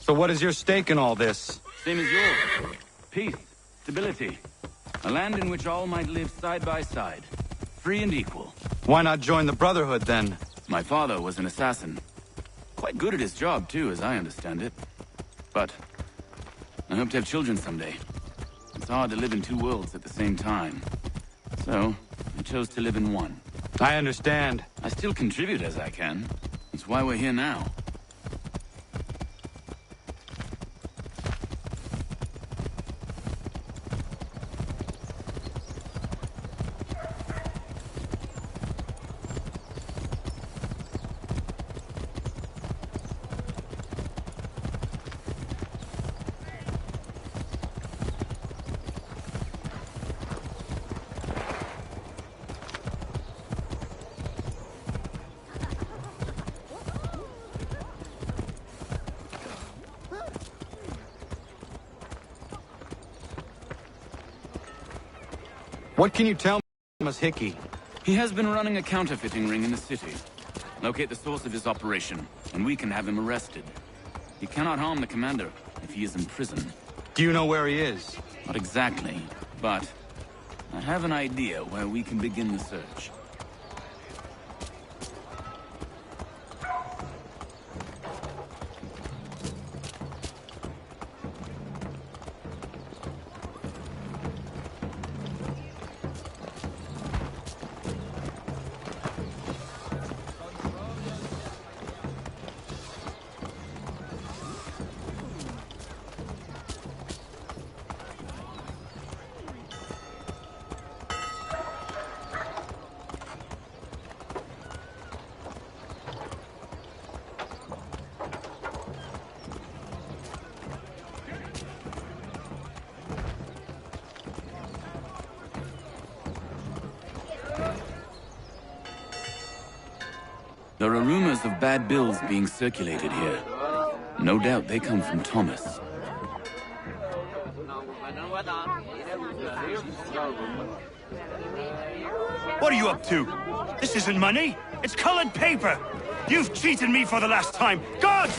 So what is your stake in all this? Same as yours. Peace, stability. A land in which all might live side by side. Free and equal. Why not join the Brotherhood, then? My father was an assassin. Quite good at his job, too, as I understand it. But I hope to have children someday. It's hard to live in two worlds at the same time. So, I chose to live in one. I understand. I still contribute as I can. That's why we're here now. What can you tell me about Hickey? He has been running a counterfeiting ring in the city. Locate the source of his operation, and we can have him arrested. He cannot harm the commander if he is in prison. Do you know where he is? Not exactly, but I have an idea where we can begin the search. There are rumors of bad bills being circulated here. No doubt they come from Thomas. What are you up to? This isn't money. It's colored paper. You've cheated me for the last time. God!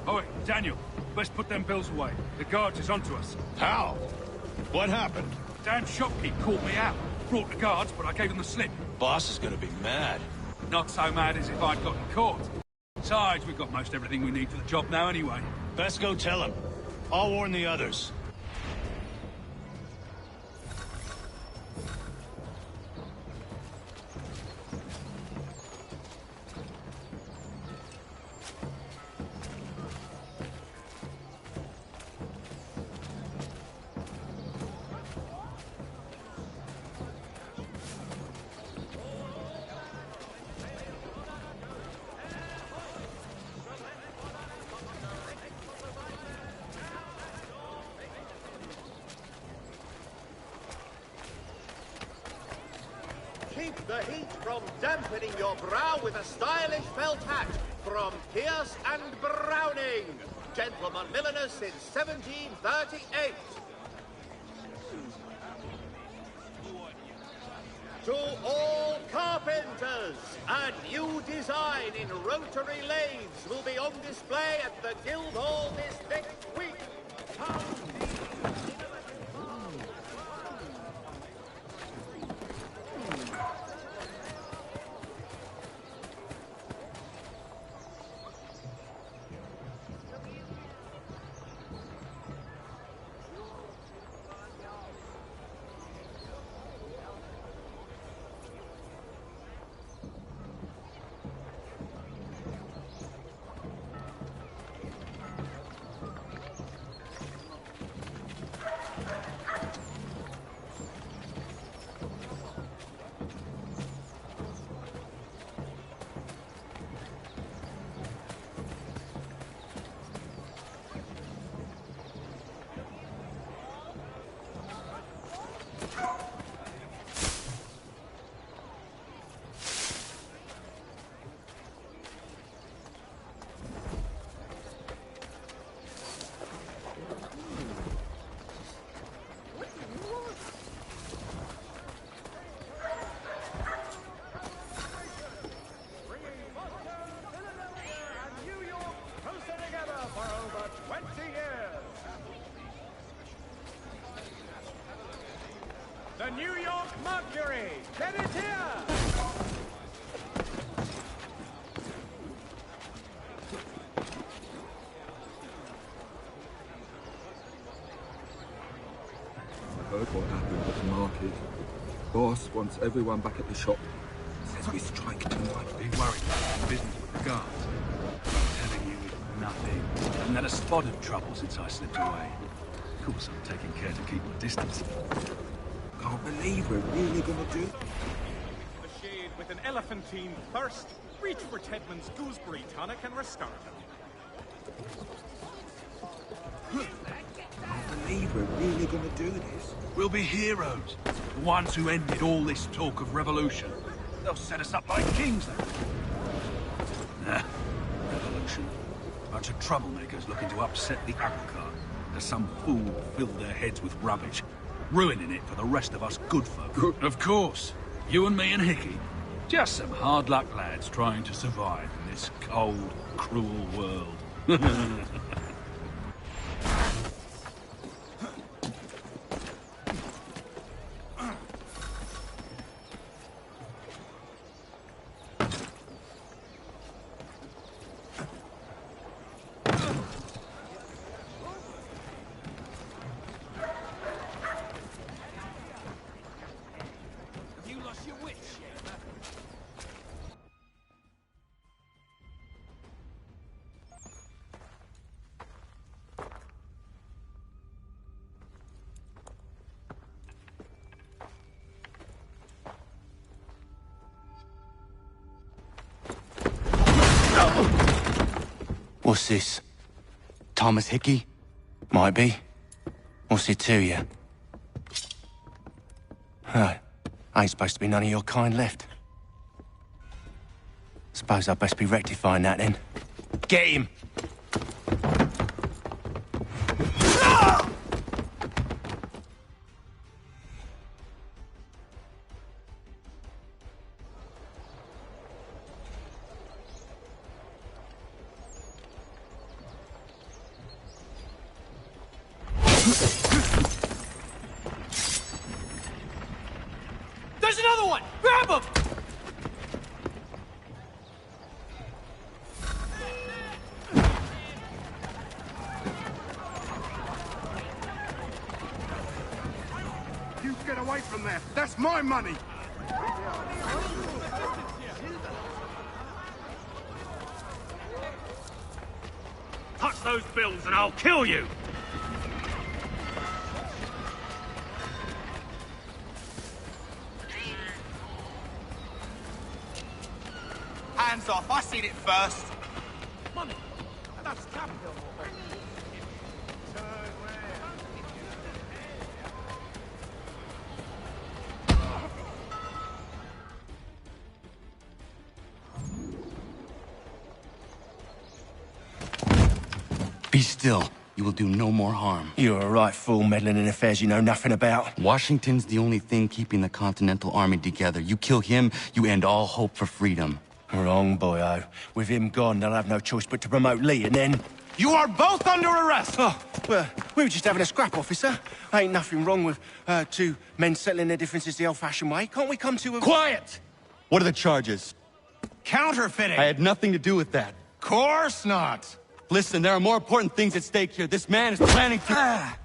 Oi, Daniel, best put them bills away. The guards is onto us. How? What happened? Damn shopkeep caught me out. Brought the guards, but I gave him the slip. Boss is gonna be mad. Not so mad as if I'd gotten caught. Besides, we've got most everything we need for the job now anyway. Best go tell him. I'll warn the others. Keep the heat from dampening your brow with a stylish felt hat from Pierce and Browning. Gentleman milliners since 1738. To all carpenters, a new design in rotary lathes will be on display at the Guildhall this next week. The New York Mercury! Get it here! I heard what happened at the market. Boss wants everyone back at the shop. Says we strike tonight. Be worried about the business with the guards. I'm telling you, it's nothing. I haven't had a spot of trouble since I slipped away. Of course, I'm taking care to keep my distance. Can't believe we're really gonna do. The shade with an elephantine thirst. Reach for Tedman's gooseberry tonic and restart him. Can't believe we're really gonna do this. We'll be heroes. The ones who ended all this talk of revolution. They'll set us up like kings, then. Nah, revolution. Bunch of troublemakers looking to upset the apple cart. As some fool filled their heads with rubbish, ruining it for the rest of us good folk. Of course. You and me and Hickey. Just some hard luck lads trying to survive in this cold, cruel world. What's this? Thomas Hickey? Might be. What's it to you? Ain't supposed to be none of your kind left. Suppose I'd best be rectifying that then. Get him! There's another one! Grab him! You get away from there. That's my money. Touch those bills and I'll kill you! Hands off, I seen it first. Money! That's capital! Be still. You will do no more harm. You're a right fool meddling in affairs you know nothing about. Washington's the only thing keeping the Continental Army together. You kill him, you end all hope for freedom. Wrong, boyo. With him gone, they'll have no choice but to promote Lee, and then... You are both under arrest! Oh, well, we were just having a scrap, officer. Ain't nothing wrong with two men settling their differences the old-fashioned way. Can't we come to a... Quiet! What are the charges? Counterfeiting! I had nothing to do with that. Course not! Listen, there are more important things at stake here. This man is planning to...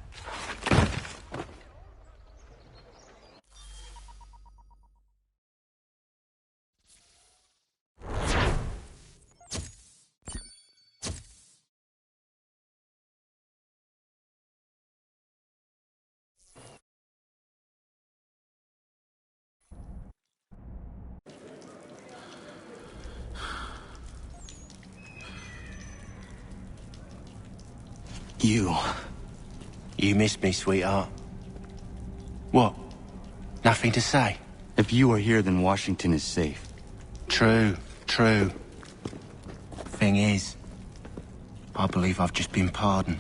You missed me, sweetheart. What? Nothing to say? If you are here, then Washington is safe. True. Thing is, I believe I've just been pardoned.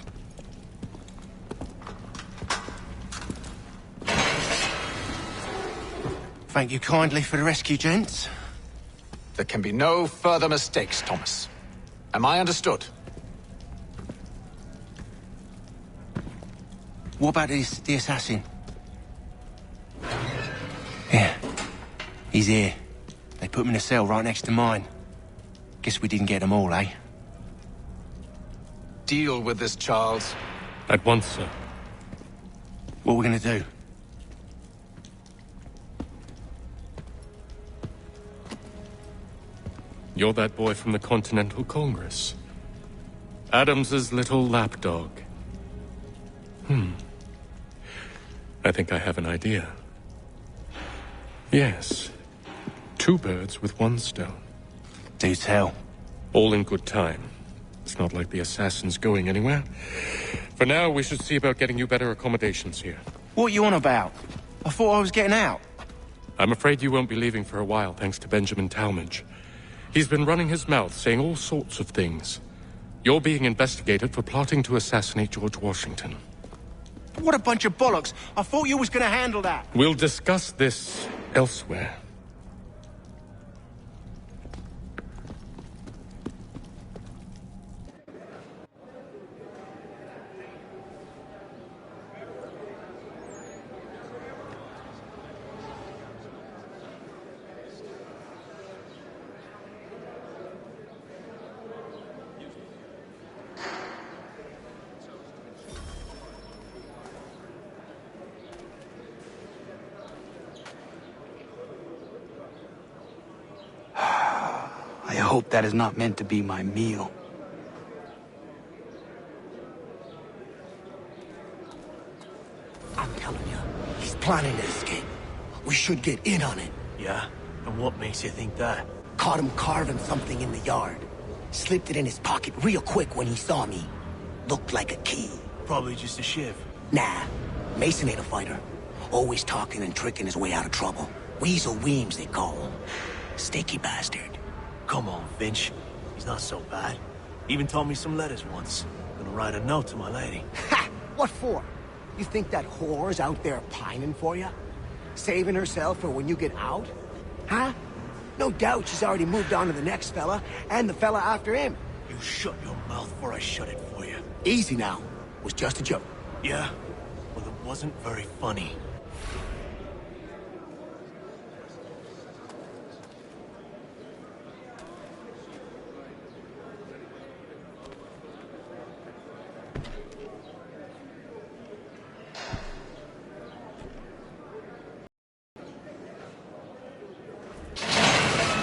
Thank you kindly for the rescue, gents. There can be no further mistakes, Thomas. Am I understood? What about the assassin? Yeah. He's here. They put him in a cell right next to mine. Guess we didn't get them all, eh? Deal with this, Charles. At once, sir. What are we gonna do? You're that boy from the Continental Congress. Adams's little lapdog. I think I have an idea. Yes. 2 birds with 1 stone. Do tell. All in good time. It's not like the assassin's going anywhere. For now, we should see about getting you better accommodations here. What are you on about? I thought I was getting out. I'm afraid you won't be leaving for a while, thanks to Benjamin Talmadge. He's been running his mouth, saying all sorts of things. You're being investigated for plotting to assassinate George Washington. What a bunch of bollocks. I thought you was gonna handle that. We'll discuss this elsewhere. I hope that is not meant to be my meal. I'm telling you, he's planning to escape. We should get in on it. Yeah? And what makes you think that? Caught him carving something in the yard. Slipped it in his pocket real quick when he saw me. Looked like a key. Probably just a shiv. Nah, Mason ain't a fighter. Always talking and tricking his way out of trouble. Weasel Weems, they call him. Sticky bastard. Come on, Finch. He's not so bad. Even told me some letters once. Gonna write a note to my lady. Ha! What for? You think that whore's out there pining for you? Saving herself for when you get out? Huh? No doubt she's already moved on to the next fella, and the fella after him. You shut your mouth before I shut it for you. Easy now. Was just a joke. Yeah? Well, it wasn't very funny.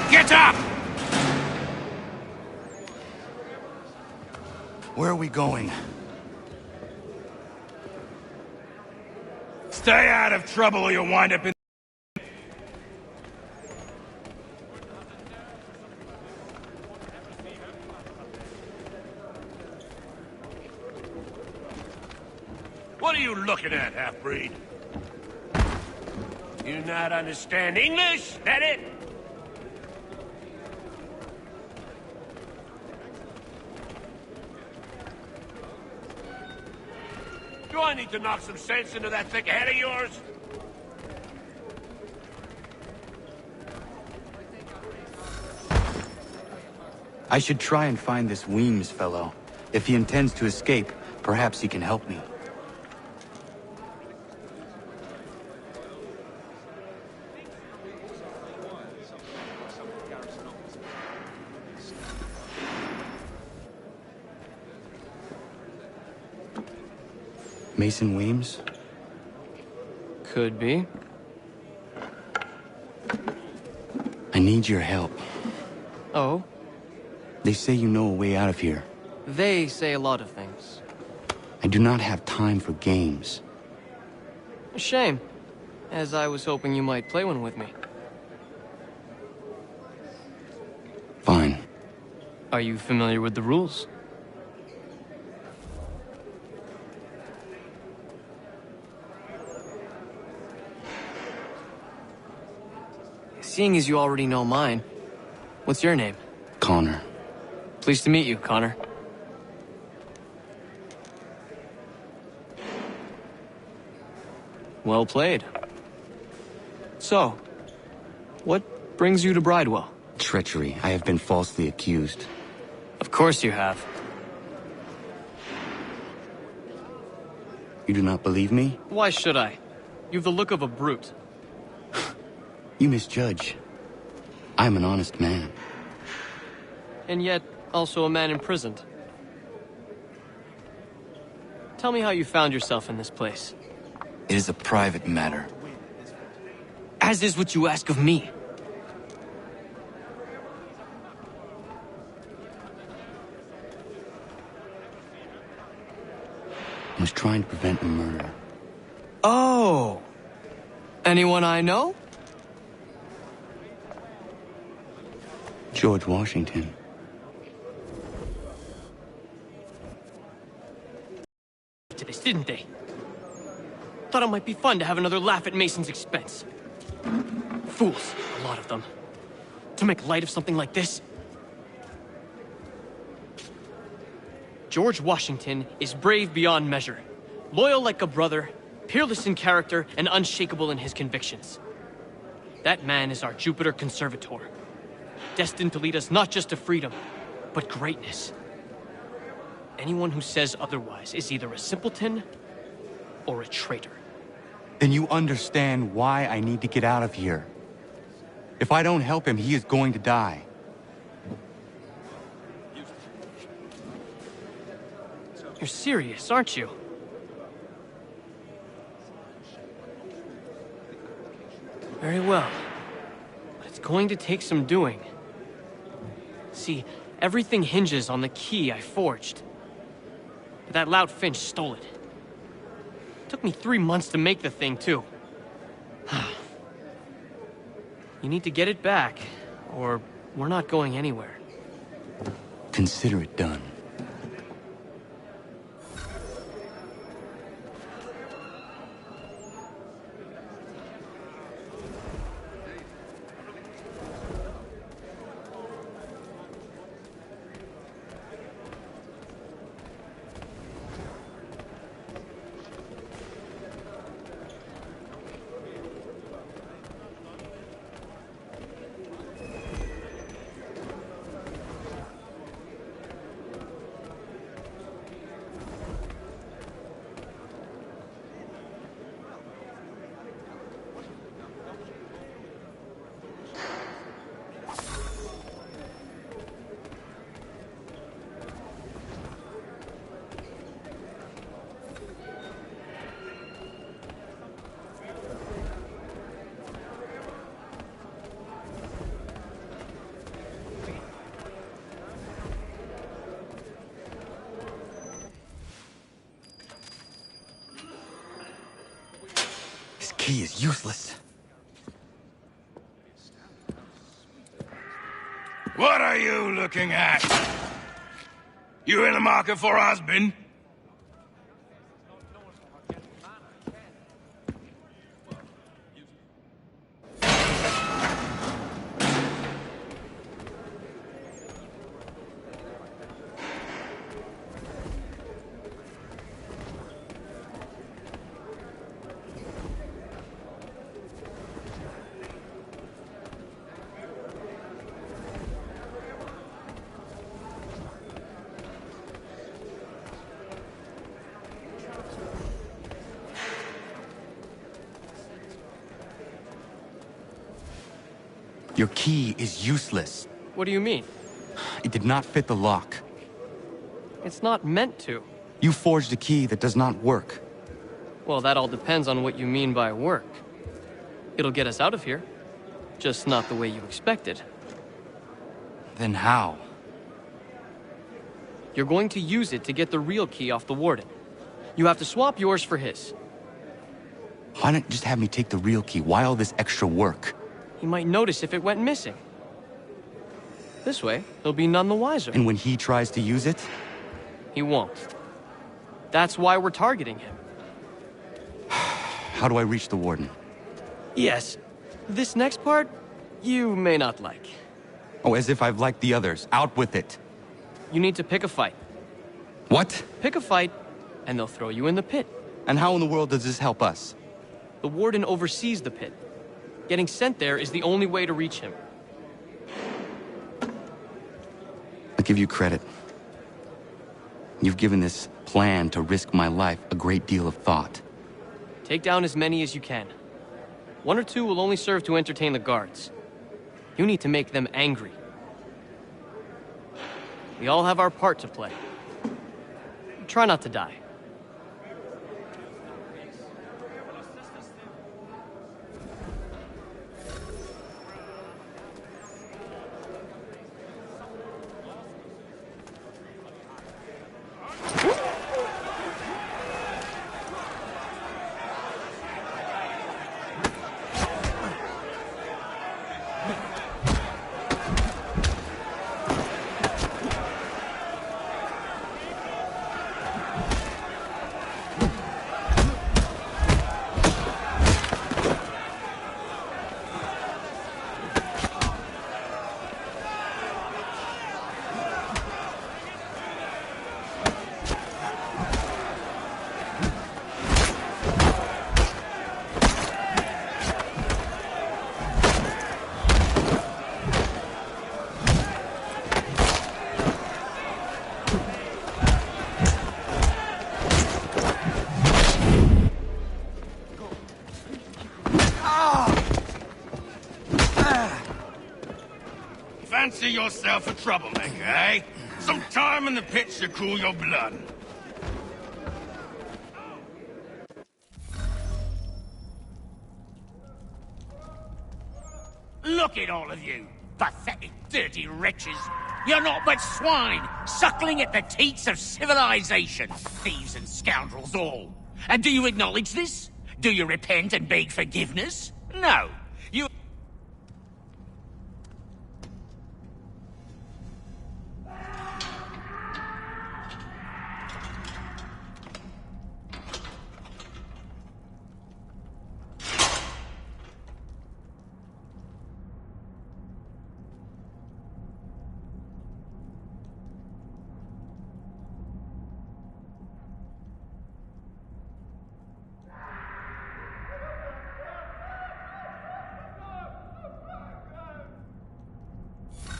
Get up! Where are we going? Stay out of trouble or you'll wind up in... What are you looking at, half-breed? You not understand English? That it? Do I need to knock some sense into that thick head of yours? I should try and find this Weems fellow. If he intends to escape, perhaps he can help me. Mason Weems? Could be. I need your help. Oh? They say you know a way out of here. They say a lot of things. I do not have time for games. A shame, as I was hoping you might play one with me. Fine. Are you familiar with the rules? Seeing as you already know mine, what's your name? Connor. Pleased to meet you, Connor. Well played. So, what brings you to Bridewell? Treachery. I have been falsely accused. Of course you have. You do not believe me? Why should I? You've the look of a brute. You misjudge. I am an honest man. And yet, also a man imprisoned. Tell me how you found yourself in this place. It is a private matter. As is what you ask of me. I was trying to prevent a murder. Oh! Anyone I know? George Washington. To this, didn't they? Thought it might be fun to have another laugh at Mason's expense. Fools, a lot of them. To make light of something like this. George Washington is brave beyond measure, loyal like a brother, peerless in character, and unshakable in his convictions. That man is our Jupiter Conservator, destined to lead us not just to freedom, but greatness. Anyone who says otherwise is either a simpleton or a traitor. Then you understand why I need to get out of here. If I don't help him, he is going to die. You're serious, aren't you? Very well. But it's going to take some doing. See, everything hinges on the key I forged. But that lout Finch stole it. Took me 3 months to make the thing, too. You need to get it back, or we're not going anywhere. Consider it done. He is useless. What are you looking at? You in the market for a husband? Your key is useless. What do you mean? It did not fit the lock. It's not meant to. You forged a key that does not work. Well, that all depends on what you mean by work. It'll get us out of here. Just not the way you expected. Then how? You're going to use it to get the real key off the warden. You have to swap yours for his. Why not just have me take the real key? Why all this extra work? He might notice if it went missing. This way, he'll be none the wiser. And when he tries to use it? He won't. That's why we're targeting him. How do I reach the warden? Yes. This next part, you may not like. Oh, as if I've liked the others. Out with it. You need to pick a fight. What? Pick a fight, and they'll throw you in the pit. And how in the world does this help us? The warden oversees the pit. Getting sent there is the only way to reach him. I'll give you credit. You've given this plan to risk my life a great deal of thought. Take down as many as you can. 1 or 2 will only serve to entertain the guards. You need to make them angry. We all have our part to play. Try not to die. Fancy yourself a troublemaker, eh? Some time in the pits to cool your blood. Look at all of you, pathetic, dirty wretches. You're not but swine, suckling at the teats of civilization. Thieves and scoundrels all. And do you acknowledge this? Do you repent and beg forgiveness? No. You...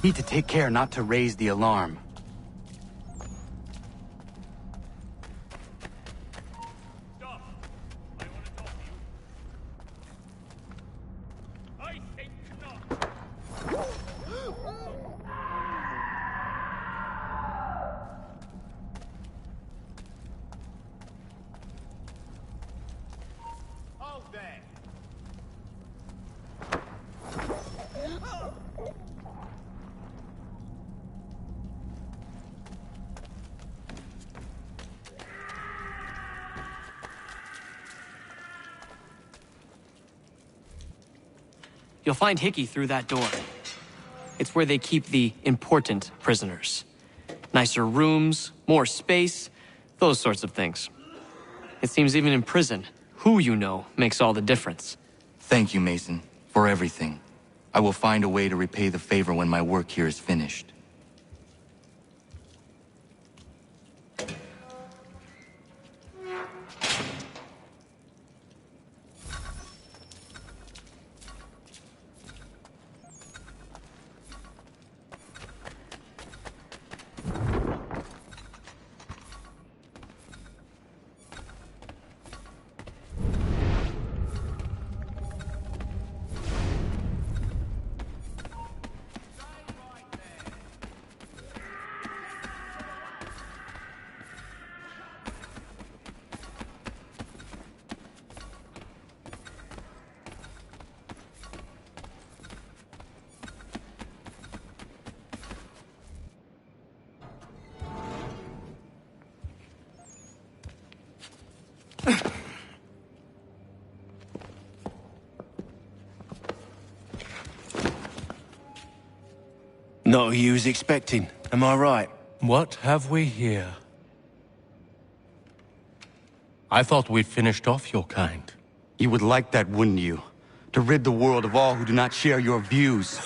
Need to take care not to raise the alarm. You'll find Hickey through that door. It's where they keep the important prisoners. Nicer rooms, more space, those sorts of things. It seems even in prison, who you know makes all the difference. Thank you, Mason, for everything. I will find a way to repay the favor when my work here is finished. Not who you was expecting, am I right? What have we here? I thought we'd finished off your kind. You would like that, wouldn't you? To rid the world of all who do not share your views.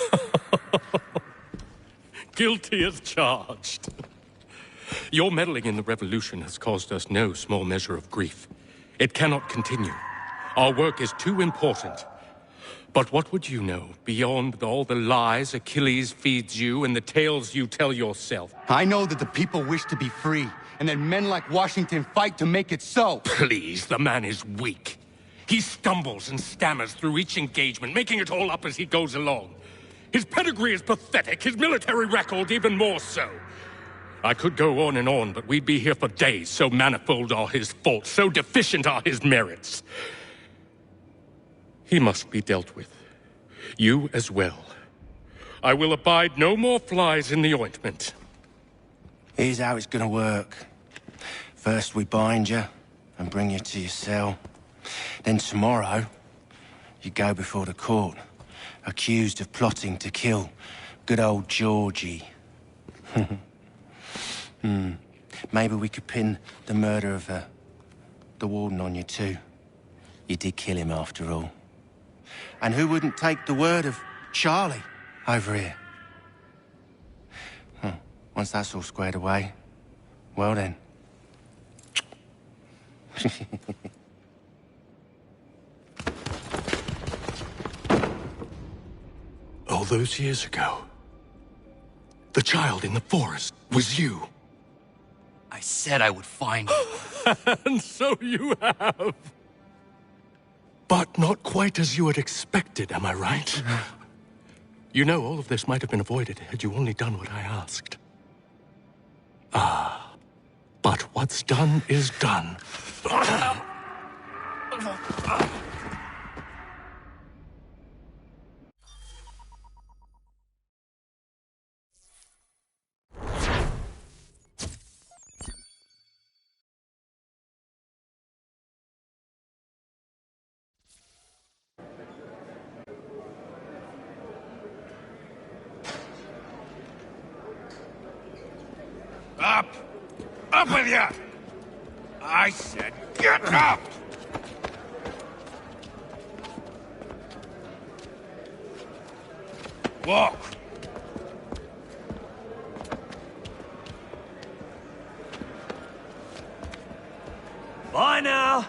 Guilty as charged. Your meddling in the revolution has caused us no small measure of grief. It cannot continue. Our work is too important. But what would you know beyond all the lies Achilles feeds you and the tales you tell yourself? I know that the people wish to be free, and that men like Washington fight to make it so. Please, the man is weak. He stumbles and stammers through each engagement, making it all up as he goes along. His pedigree is pathetic, his military record even more so. I could go on, but we'd be here for days, so manifold are his faults, so deficient are his merits. He must be dealt with. You as well. I will abide no more flies in the ointment. Here's how it's gonna work. First we bind you and bring you to your cell. Then tomorrow, you go before the court, accused of plotting to kill good old Georgie. Maybe we could pin the murder of the warden on you too. You did kill him after all. And who wouldn't take the word of Charlie over here? Once that's all squared away, well then. All those years ago, the child in the forest was you. I said I would find you. And so you have. But not quite as you had expected, am I right? You know, all of this might have been avoided had you only done what I asked. Ah, but what's done is done. Up! Up with you! I said get up! Walk! Bye now!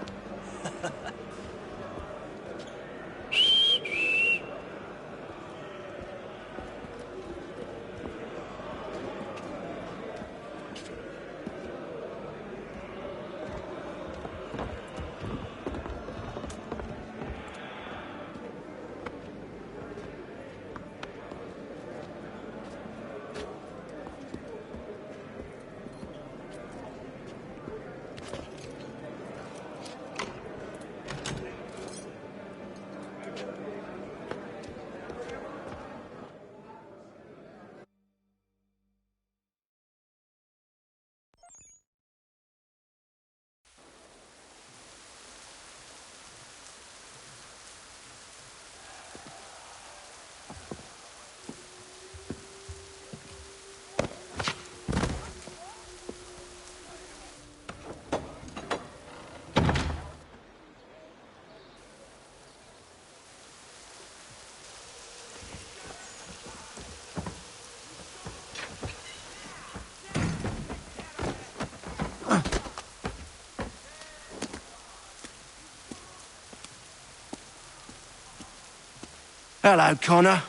Hello, Connor.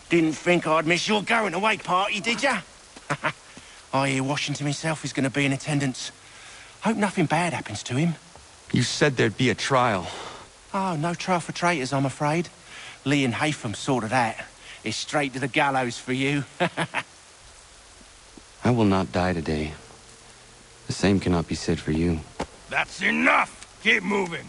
Didn't think I'd miss your going away party, did ya? I hear Washington himself is going to be in attendance. Hope nothing bad happens to him. You said there'd be a trial. Oh, no trial for traitors, I'm afraid. Lee and Haytham sorted that. It's straight to the gallows for you. I will not die today. The same cannot be said for you. That's enough! Keep moving!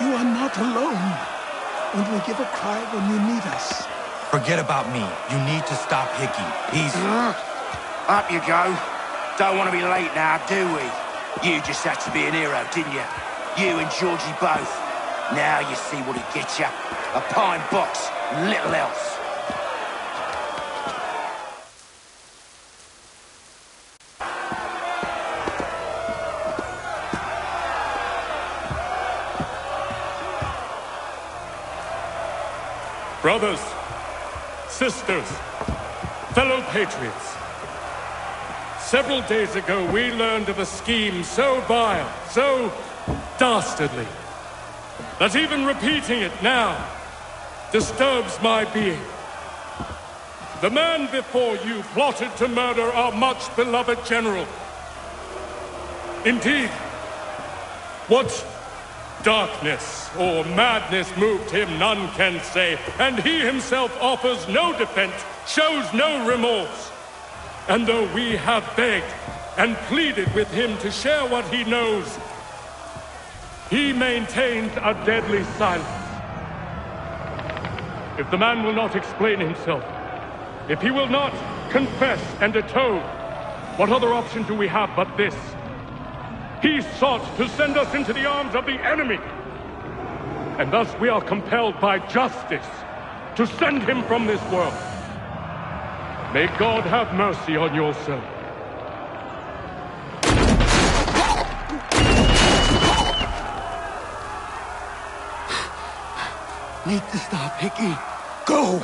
You are not alone. Only give a cry when you need us. Forget about me. You need to stop Hickey. He's... Up you go. Don't want to be late now, do we? You just had to be an hero, didn't you? You and Georgie both. Now you see what it gets you. A pine box, little else. Brothers, sisters, fellow patriots. Several days ago, we learned of a scheme so vile, so dastardly, that even repeating it now disturbs my being. The man before you plotted to murder our much-beloved general. Indeed, what darkness or madness moved him, none can say, and he himself offers no defense, shows no remorse. And though we have begged and pleaded with him to share what he knows, he maintains a deadly silence. If the man will not explain himself, if he will not confess and atone, what other option do we have but this? He sought to send us into the arms of the enemy. And thus we are compelled by justice to send him from this world. May God have mercy on your soul. Need to stop, Hickey. Go!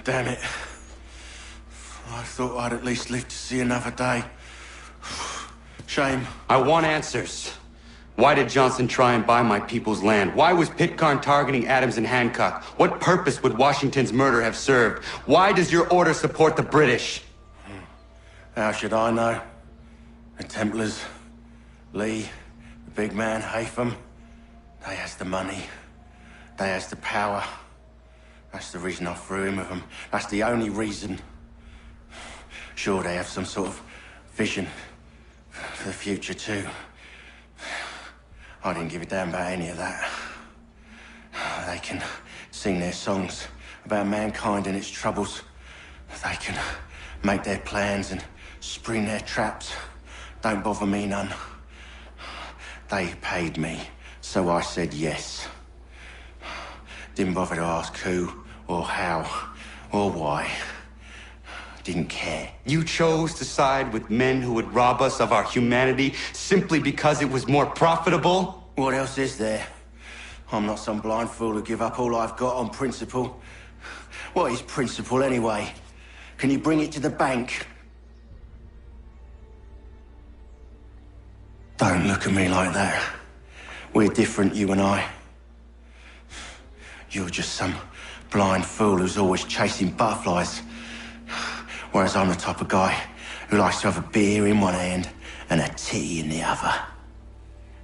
Damn it. I thought I'd at least live to see another day. Shame. I want answers. Why did Johnson try and buy my people's land? Why was Pitcairn targeting Adams and Hancock? What purpose would Washington's murder have served? Why does your order support the British? How should I know? The Templars, Lee, the big man, Haytham, they has the money. They has the power. That's the reason I threw in with them. That's the only reason. Sure, they have some sort of vision for the future, too. I didn't give a damn about any of that. They can sing their songs about mankind and its troubles. They can make their plans and spring their traps. Don't bother me none. They paid me, so I said yes. Didn't bother to ask who, or how, or why. Didn't care. You chose to side with men who would rob us of our humanity simply because it was more profitable? What else is there? I'm not some blind fool who give up all I've got on principle. What is principle anyway? Can you bring it to the bank? Don't look at me like that. We're different, you and I. You're just some blind fool who's always chasing butterflies. Whereas I'm the type of guy who likes to have a beer in one hand and a tea in the other.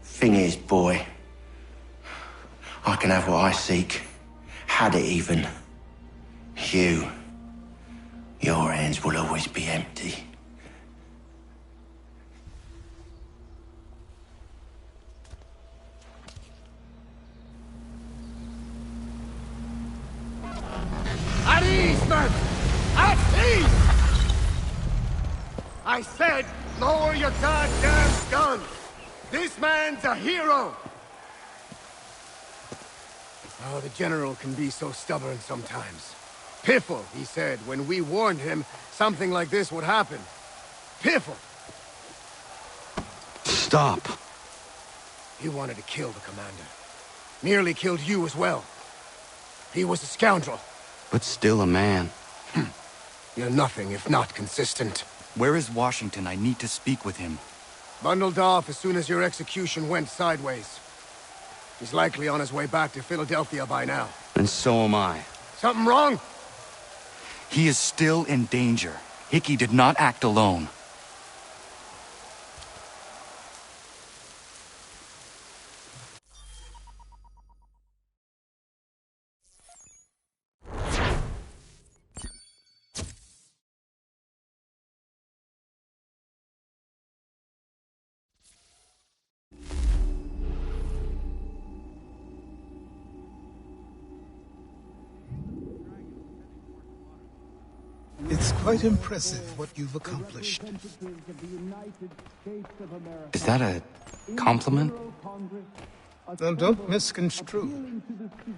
Thing is, boy, I can have what I seek. Had it even. Your hands will always be empty. At ease, men! At ease! I said, lower your goddamn gun! This man's a hero! Oh, the General can be so stubborn sometimes. Piffle, he said, when we warned him something like this would happen. Piffle! Stop. He wanted to kill the commander. Nearly killed you as well. He was a scoundrel. But still a man. You're nothing if not consistent. Where is Washington? I need to speak with him. Bundled off as soon as your execution went sideways. He's likely on his way back to Philadelphia by now. And so am I. Something wrong? He is still in danger. Hickey did not act alone. It's quite impressive what you've accomplished. Is that a compliment? Now, don't misconstrue.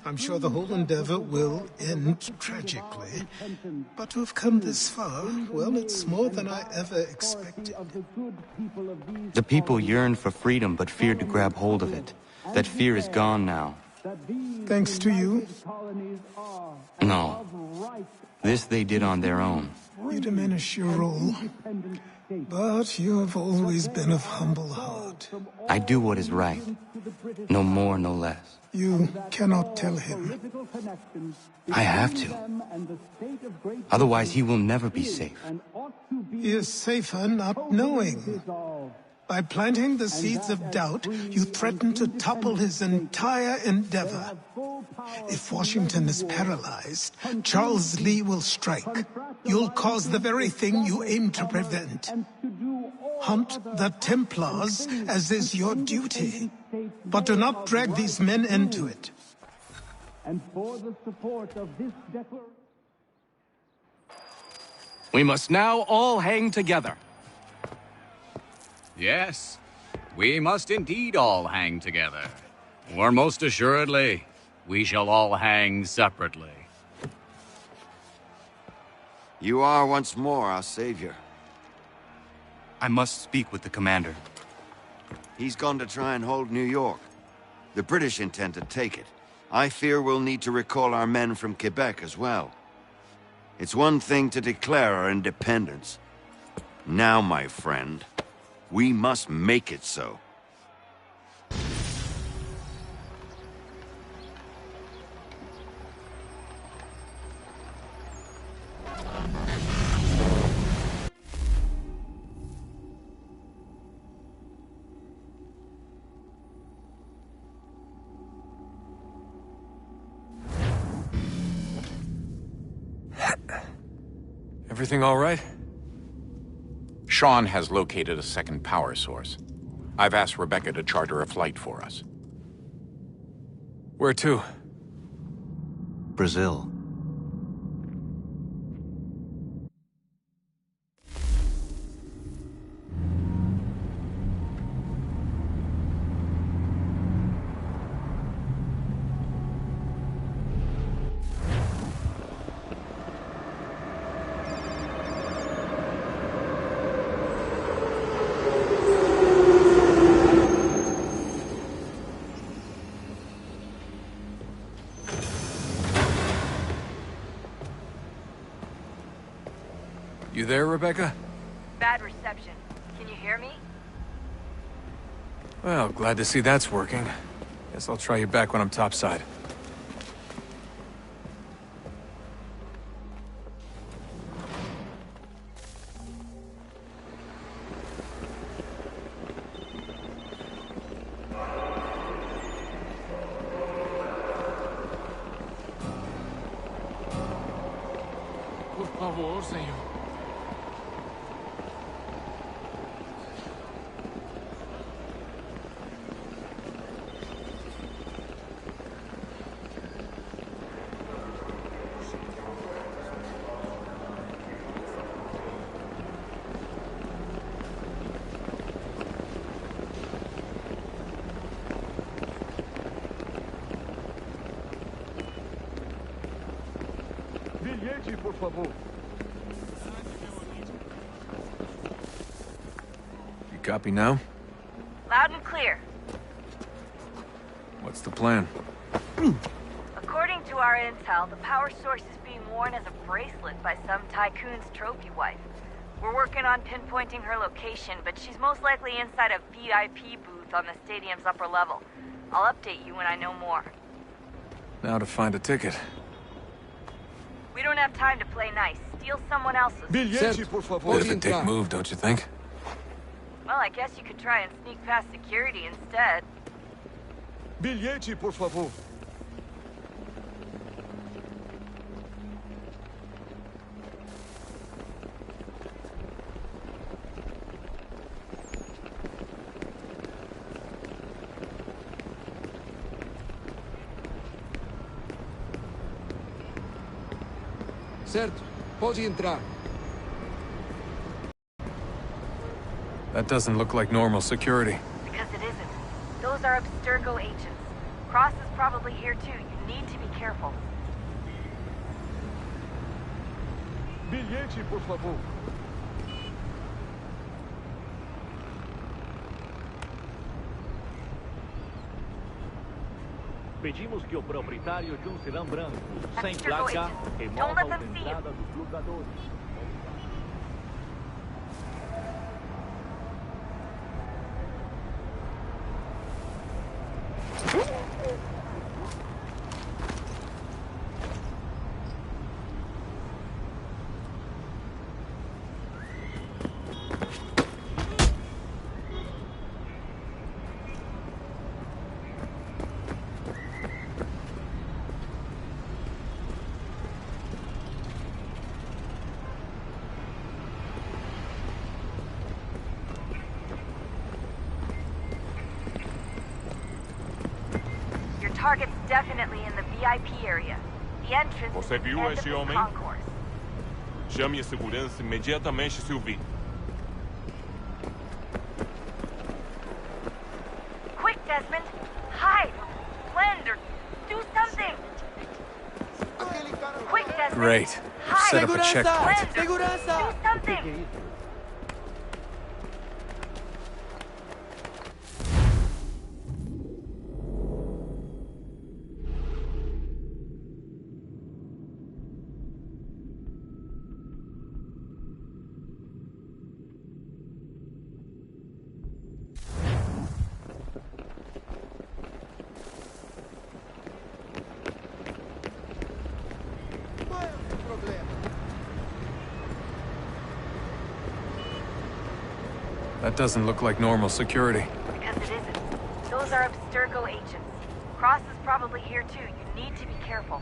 I'm sure the whole endeavor will end tragically. But to have come this far, well, it's more than I ever expected. The people yearned for freedom but feared to grab hold of it. That fear is gone now. Thanks to you? No. This they did on their own. You diminish your role. But you have always been of humble heart. I do what is right. No more, no less. You cannot tell him. I have to. Otherwise, he will never be safe. He is safer not knowing. By planting the seeds of doubt, you threaten to topple his entire endeavor. If Washington is paralyzed, Charles Lee will strike. You'll cause the very thing you aim to prevent. Hunt the Templars, as is your duty. But do not drag these men into it. And for the support of this declaration... We must now all hang together. Yes, we must indeed all hang together. Or most assuredly, we shall all hang separately. You are once more our savior. I must speak with the commander. He's gone to try and hold New York. The British intend to take it. I fear we'll need to recall our men from Quebec as well. It's one thing to declare our independence. Now, my friend, we must make it so. Everything all right? Sean has located a second power source. I've asked Rebecca to charter a flight for us. Where to? Brazil. You there, Rebecca? Bad reception. Can you hear me? Well, glad to see that's working. Guess I'll try you back when I'm topside. Por favor, senhor. Bilhete, por favor. You copy now? Loud and clear. What's the plan? According to our intel, the power source is being worn as a bracelet by some tycoon's trophy wife. We're working on pinpointing her location, but she's most likely inside a VIP booth on the stadium's upper level. I'll update you when I know more. Now to find a ticket. We don't have time to play nice. Steal someone else's. Bit of a dick move, don't you think? Well, I guess you could try and sneak past security instead. Bilhete, por favor. Certo, pode entrar. That doesn't look like normal security. Because it isn't. Those are Abstergo agents. Cross is probably here too. You need to be careful. Bilhete, por favor. Pedimos que o proprietário de sedã branco, sem Abstergo placa, agents. Don't remova let a them see you. entrada dos jogadores. Target's definitely in the VIP area. The entrance Você is the viu end of esse this homem? concourse. Chame a segurança imediatamente se o vir. Quick, Desmond! Hide! Blend or do something! Quick, Desmond! Great. Hide! Set up a checkpoint. Blend or do something! That doesn't look like normal security. Because it isn't. Those are Abstergo agents. Cross is probably here too. You need to be careful.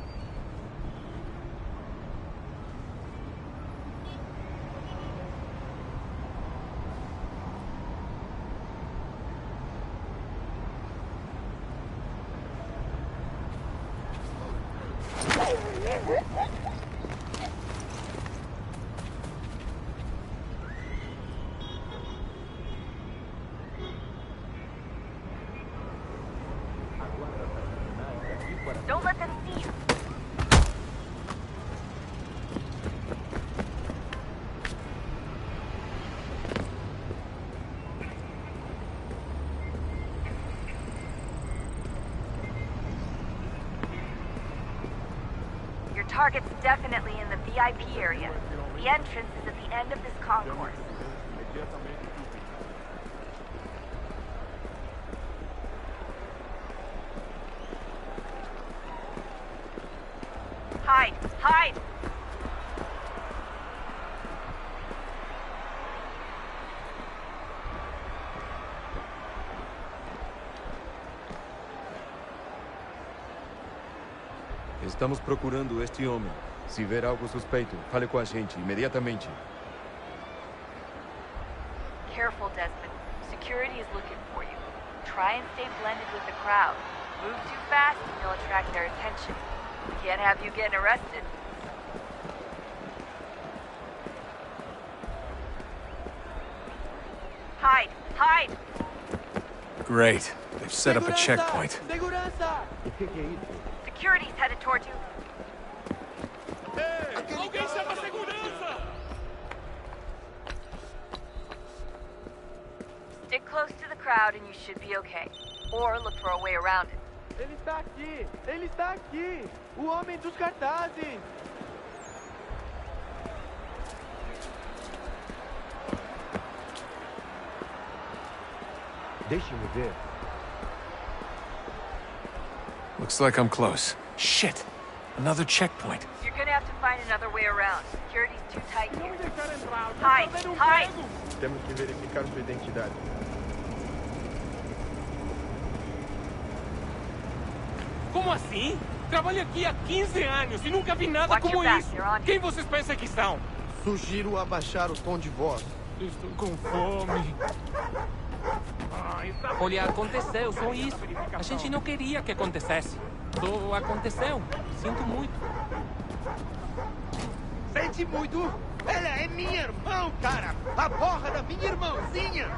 Don't let them see you. Your target's definitely in the VIP area. The entrance is at the end of this concourse. Hide! Hide! Estamos procurando este homem. Se ver algo suspeito, fale com a gente imediatamente. Careful, Desmond. Security is looking for you. Try and stay blended with the crowd. Move too fast and you'll attract their attention. Can't have you getting arrested. Hide! Hide! Great. They've set up a checkpoint. Security's headed towards you. Alguém chama a segurança! Stick close to the crowd and you should be okay. Or look for a way around it. Ele está aqui! Ele está aqui! O homem dos cartazes! Deixe-me ver. Looks like I'm close. Shit! Another checkpoint. You're gonna have to find another way around. Security's too tight here. Hide! Hide! Temos que verificar sua identidade. Como assim? Trabalho aqui há 15 anos e nunca vi nada como isso. Quem vocês pensam que são? Sugiro abaixar o tom de voz. Estou com fome. Olha, aconteceu, só isso. A gente não queria que acontecesse. Só aconteceu. Sinto muito. Sente muito? Ela é minha irmã, cara! A porra da minha irmãzinha!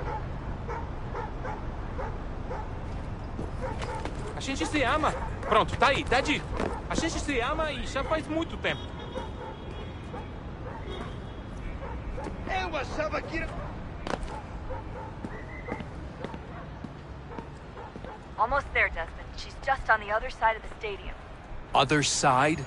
A gente se ama. Pronto, tá aí, tá dito. A gente se ama e já faz muito tempo. Eu achava que era... Almost there, Desmond. She's just on the other side of the stadium. Other side?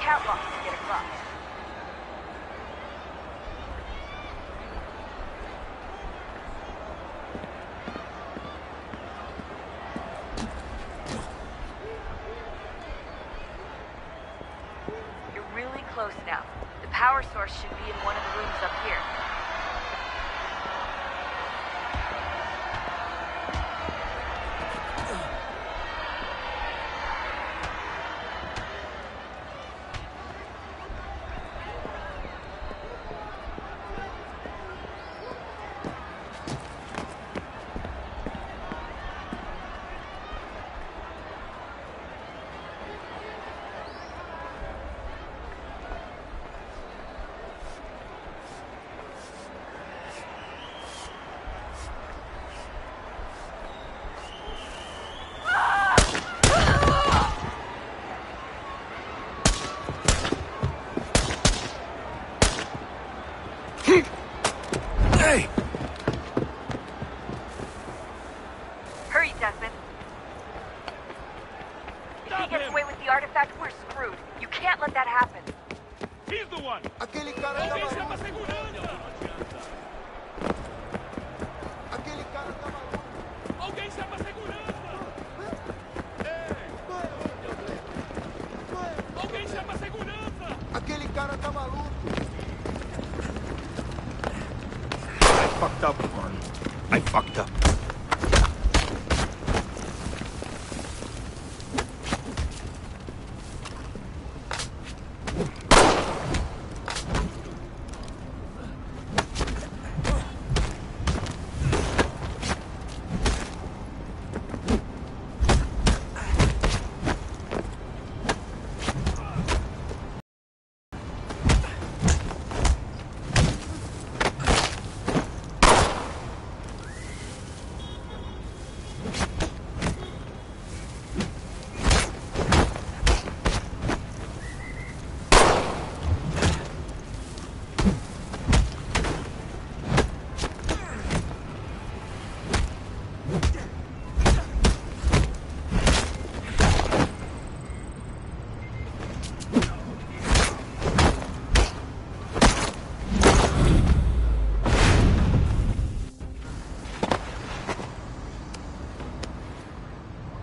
Catwalk to get across. You're really close now. The power source should be in one of the rooms up here. Hey! Hurry, Desmond. If he gets away with the artifact, we're screwed. You can't let that happen. He's the one! Aquele cara tá maluco! Aquele cara tá maluco! Alguém chama a segurança! Alguém chama a segurança! Aquele cara tá maluco! I fucked up, man. I fucked up.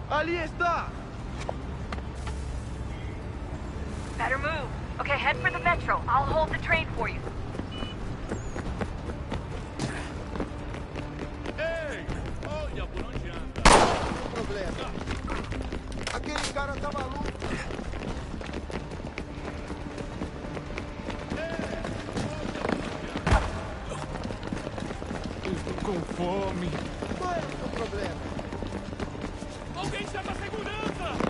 Ali está! Better move. Okay, head for the metro. I'll hold the train for you. Ei! Olha por onde anda. Não tem problema. Aquele cara tá maluco. Estou com fome. Qual é o seu problema? Alguém chama a segurança!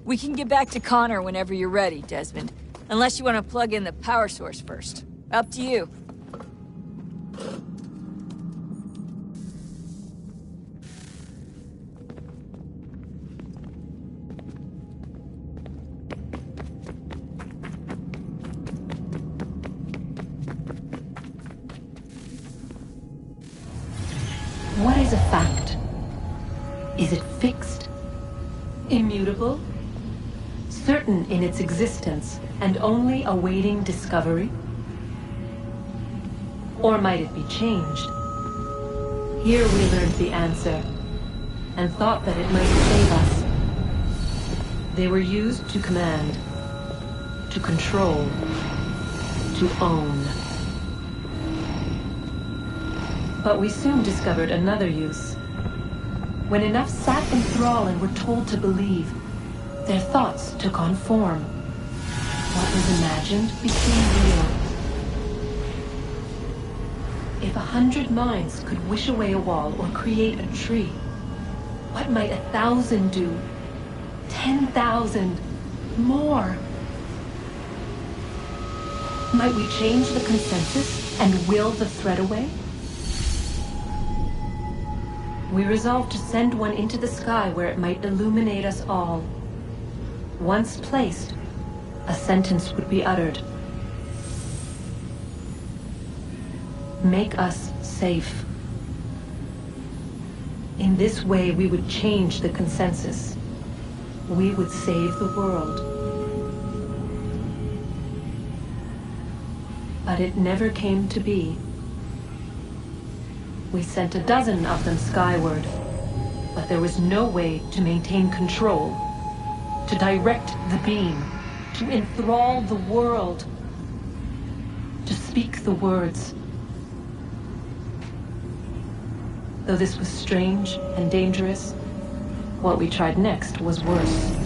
We can get back to Connor whenever you're ready, Desmond. Unless you want to plug in the power source first. Up to you. What is a fact? Is it fixed? Immutable? Certain in its existence and only awaiting discovery? Or might it be changed? Here we learned the answer and thought that it might save us. They were used to command, to control, to own. But we soon discovered another use. When enough sat in thrall and were told to believe, their thoughts took on form. What was imagined became real. If 100 minds could wish away a wall or create a tree, what might 1,000 do? 10,000? More? Might we change the consensus and will the threat away? We resolved to send one into the sky where it might illuminate us all. Once placed, a sentence would be uttered. Make us safe. In this way, we would change the consensus. We would save the world. But it never came to be. We sent a dozen of them skyward, but there was no way to maintain control, to direct the beam, to enthrall the world, to speak the words. Though this was strange and dangerous, what we tried next was worse.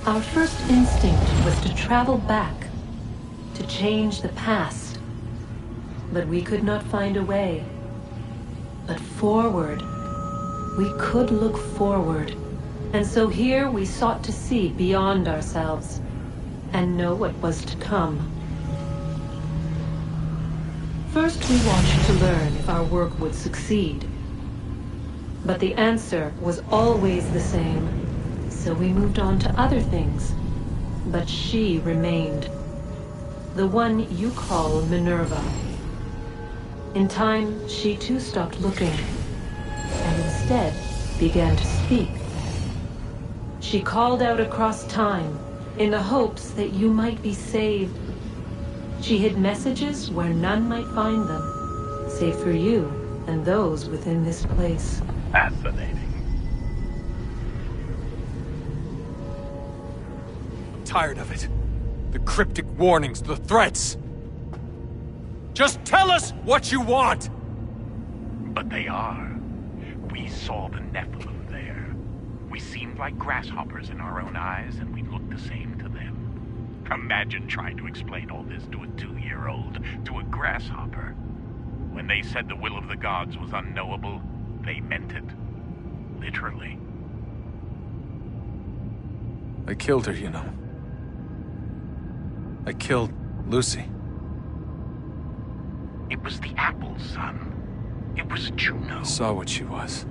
Our first instinct was to travel back, to change the past. But we could not find a way. But forward, we could look forward. And so here we sought to see beyond ourselves and know what was to come. First we watched to learn if our work would succeed. But the answer was always the same. So we moved on to other things, but she remained. The one you call Minerva. In time, she too stopped looking, and instead began to speak. She called out across time, in the hopes that you might be saved. She hid messages where none might find them, save for you and those within this place. Fascinating. I'm tired of it. The cryptic warnings, the threats. Just tell us what you want! But they are. We saw the Nephilim there. We seemed like grasshoppers in our own eyes, and we looked the same to them. Imagine trying to explain all this to a 2-year-old, to a grasshopper. When they said the will of the gods was unknowable, they meant it. Literally. I killed her, you know. I killed Lucy. It was the apple, son. It was Juno. I saw what she was.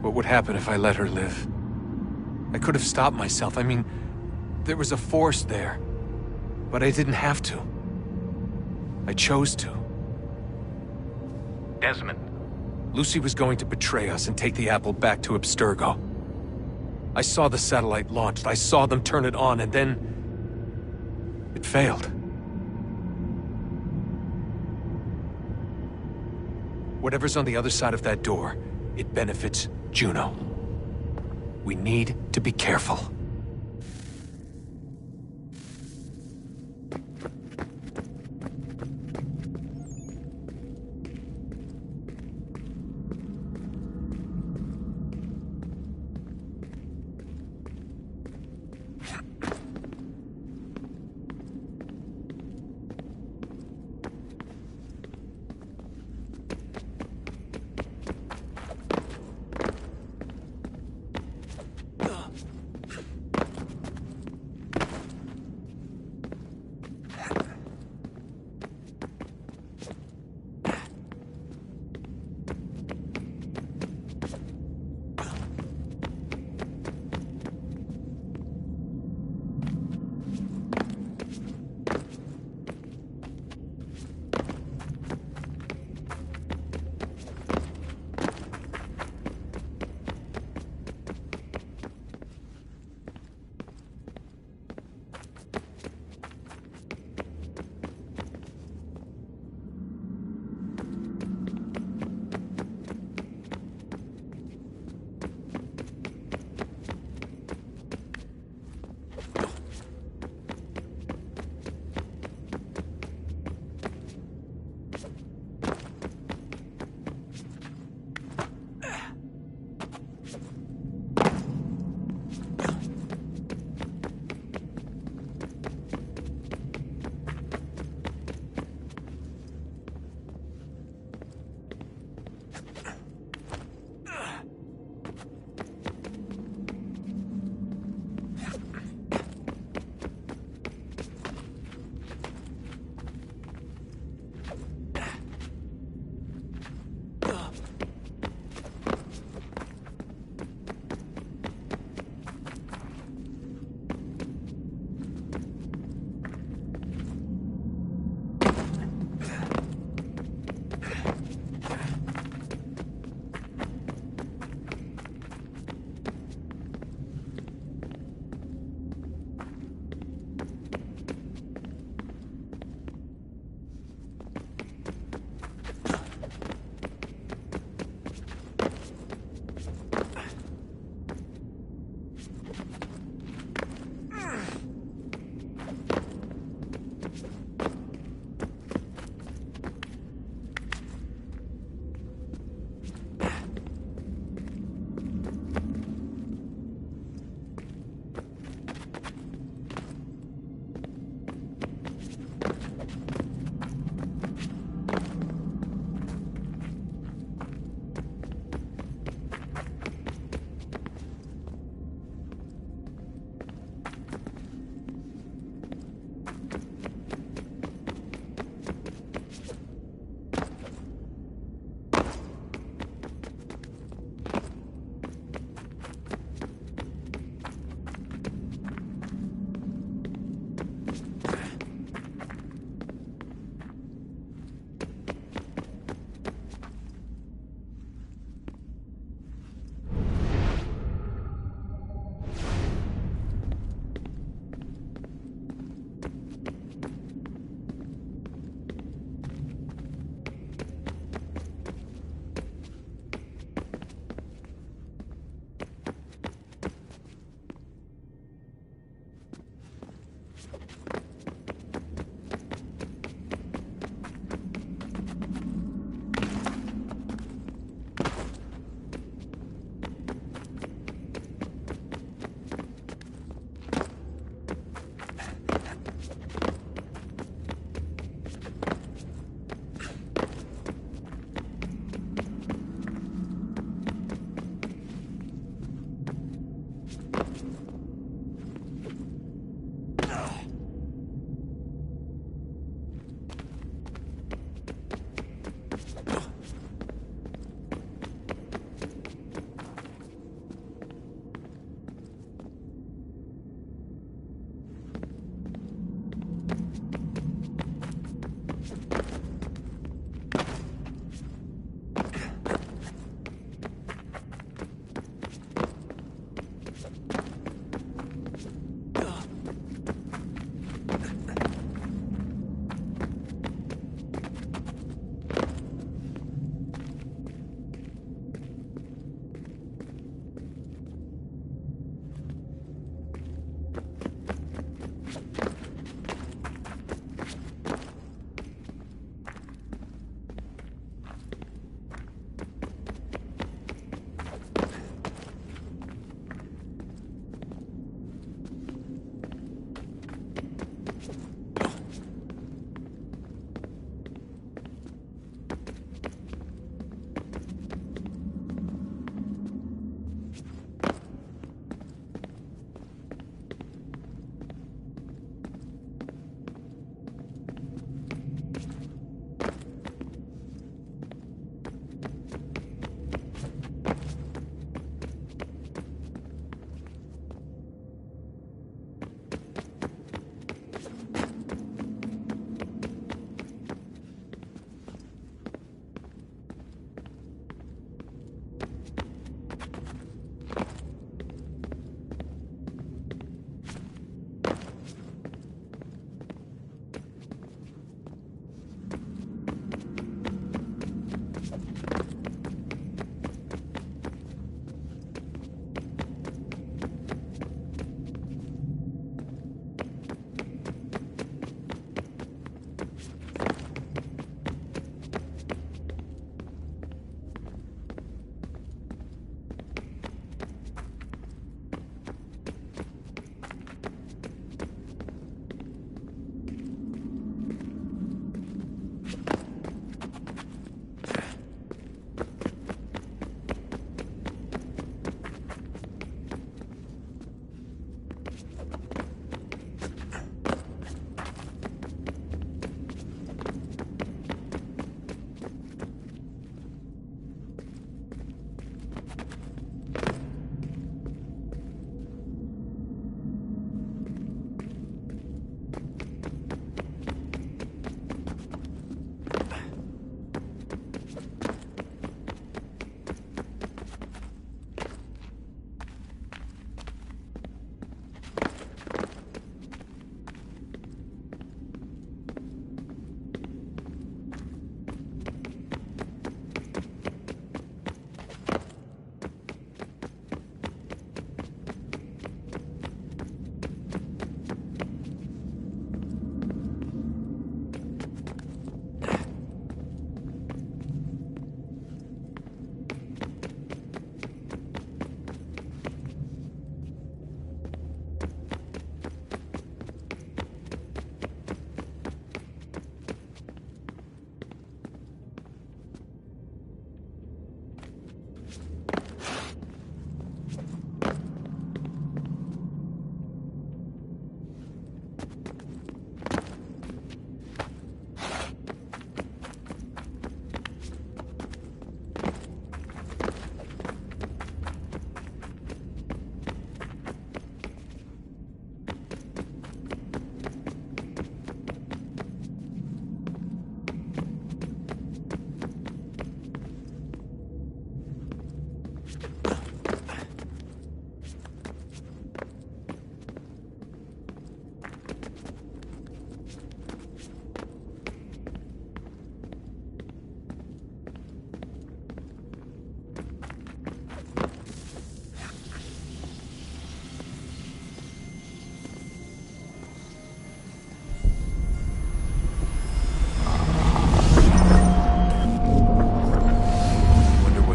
What would happen if I let her live? I could have stopped myself. I mean, there was a force there. But I didn't have to. I chose to. Desmond. Lucy was going to betray us and take the apple back to Abstergo. I saw the satellite launched. I saw them turn it on, and then... it failed. Whatever's on the other side of that door, it benefits Juno. We need to be careful.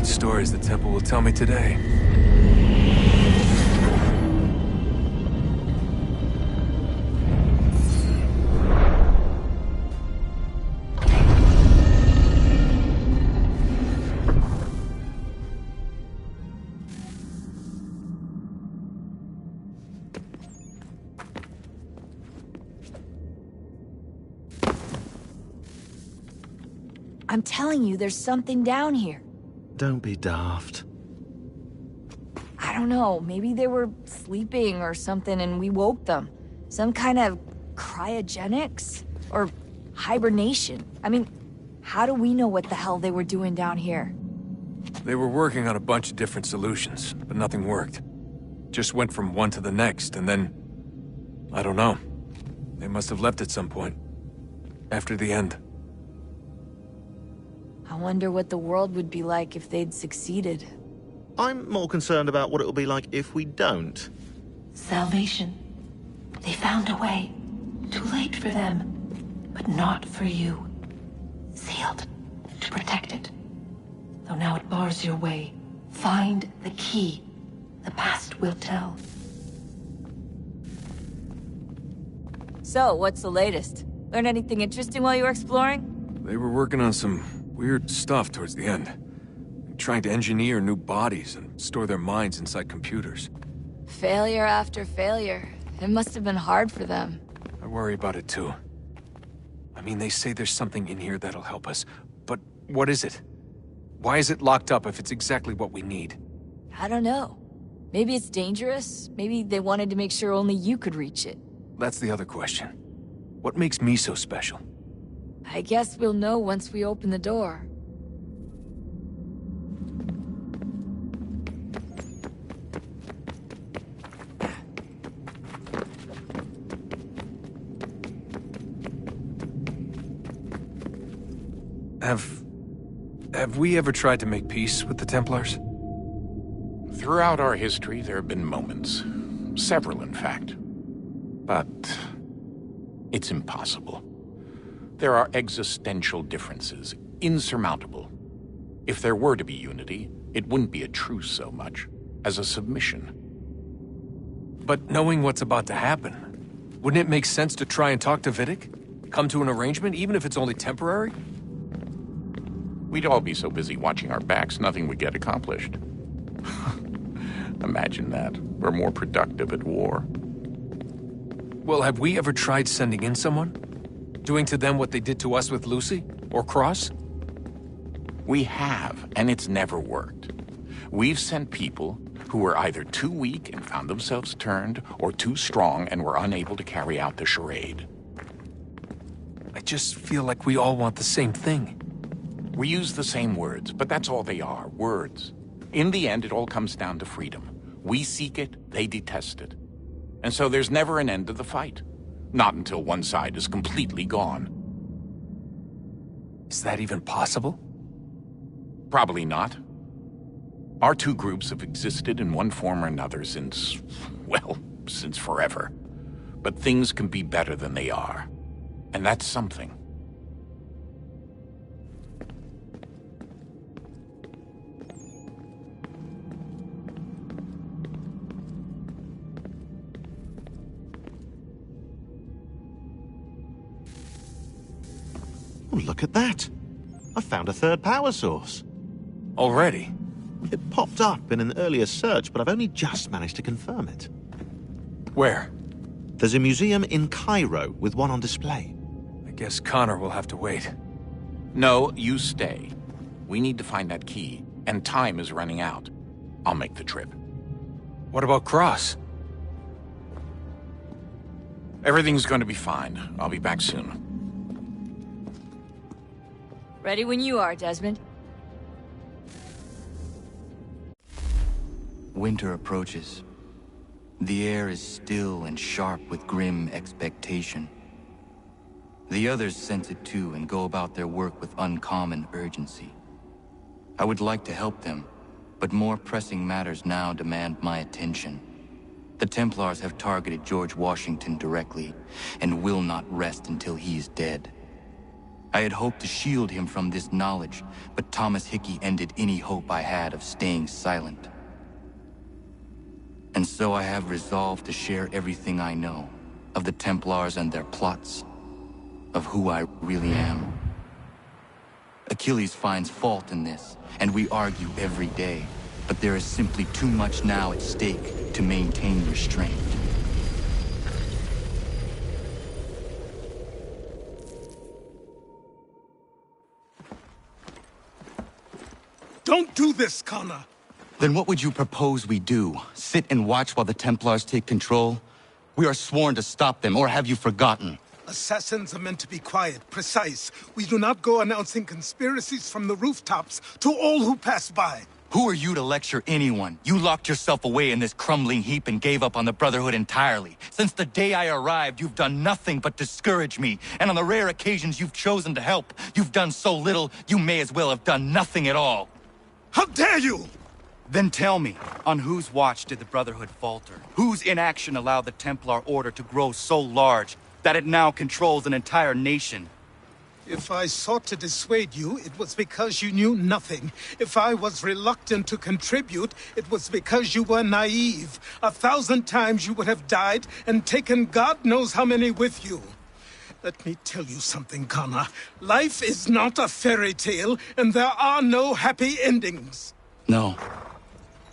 Stories the temple will tell me today. I'm telling you, there's something down here. Don't be daft. I don't know, maybe they were sleeping or something and we woke them. Some kind of cryogenics? Or hibernation? I mean, how do we know what the hell they were doing down here? They were working on a bunch of different solutions, but nothing worked. Just went from one to the next, and then... I don't know. They must have left at some point. After the end. I wonder what the world would be like if they'd succeeded. I'm more concerned about what it will be like if we don't. Salvation. They found a way. Too late for them, but not for you. Sealed to protect it. Though now it bars your way. Find the key. The past will tell. So, what's the latest? Learn anything interesting while you were exploring? They were working on some weird stuff towards the end. Trying to engineer new bodies and store their minds inside computers. Failure after failure. It must have been hard for them. I worry about it too. I mean, they say there's something in here that'll help us. But what is it? Why is it locked up if it's exactly what we need? I don't know. Maybe it's dangerous. Maybe they wanted to make sure only you could reach it. That's the other question. What makes me so special? I guess we'll know once we open the door. Have we ever tried to make peace with the Templars? Throughout our history, there have been moments. Several, in fact. But it's impossible. There are existential differences, insurmountable. If there were to be unity, it wouldn't be a truce so much as a submission. But knowing what's about to happen, wouldn't it make sense to try and talk to Vidic? Come to an arrangement, even if it's only temporary? We'd all be so busy watching our backs, nothing would get accomplished. Imagine that. We're more productive at war. Well, have we ever tried sending in someone? Doing to them what they did to us with Lucy? Or Cross? We have, and it's never worked. We've sent people who were either too weak and found themselves turned, or too strong and were unable to carry out the charade. I just feel like we all want the same thing. We use the same words, but that's all they are, words. In the end, it all comes down to freedom. We seek it, they detest it. And so there's never an end to the fight. Not until one side is completely gone. Is that even possible? Probably not. Our two groups have existed in one form or another since, well, since forever. But things can be better than they are. And that's something. Oh, look at that. I found a third power source. Already? It popped up in an earlier search, but I've only just managed to confirm it. Where? There's a museum in Cairo with one on display. I guess Connor will have to wait. No, you stay. We need to find that key, and time is running out. I'll make the trip. What about Cross? Everything's going to be fine. I'll be back soon. Ready when you are, Desmond. Winter approaches. The air is still and sharp with grim expectation. The others sense it too and go about their work with uncommon urgency. I would like to help them, but more pressing matters now demand my attention. The Templars have targeted George Washington directly, and will not rest until he is dead. I had hoped to shield him from this knowledge, but Thomas Hickey ended any hope I had of staying silent. And so I have resolved to share everything I know of the Templars and their plots, of who I really am. Achilles finds fault in this, and we argue every day, but there is simply too much now at stake to maintain restraint. Don't do this, Connor! Then what would you propose we do? Sit and watch while the Templars take control? We are sworn to stop them, or have you forgotten? Assassins are meant to be quiet, precise. We do not go announcing conspiracies from the rooftops to all who pass by. Who are you to lecture anyone? You locked yourself away in this crumbling heap and gave up on the Brotherhood entirely. Since the day I arrived, you've done nothing but discourage me. And on the rare occasions you've chosen to help, you've done so little, you may as well have done nothing at all. How dare you! Then tell me, on whose watch did the Brotherhood falter? Whose inaction allowed the Templar Order to grow so large that it now controls an entire nation? If I sought to dissuade you, it was because you knew nothing. If I was reluctant to contribute, it was because you were naive. 1,000 times you would have died and taken God knows how many with you. Let me tell you something, Connor. Life is not a fairy tale, and there are no happy endings. No.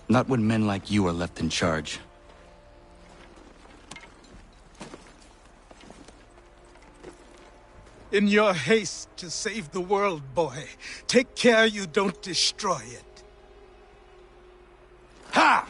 Not when men like you are left in charge. In your haste to save the world, boy, take care you don't destroy it. Ha!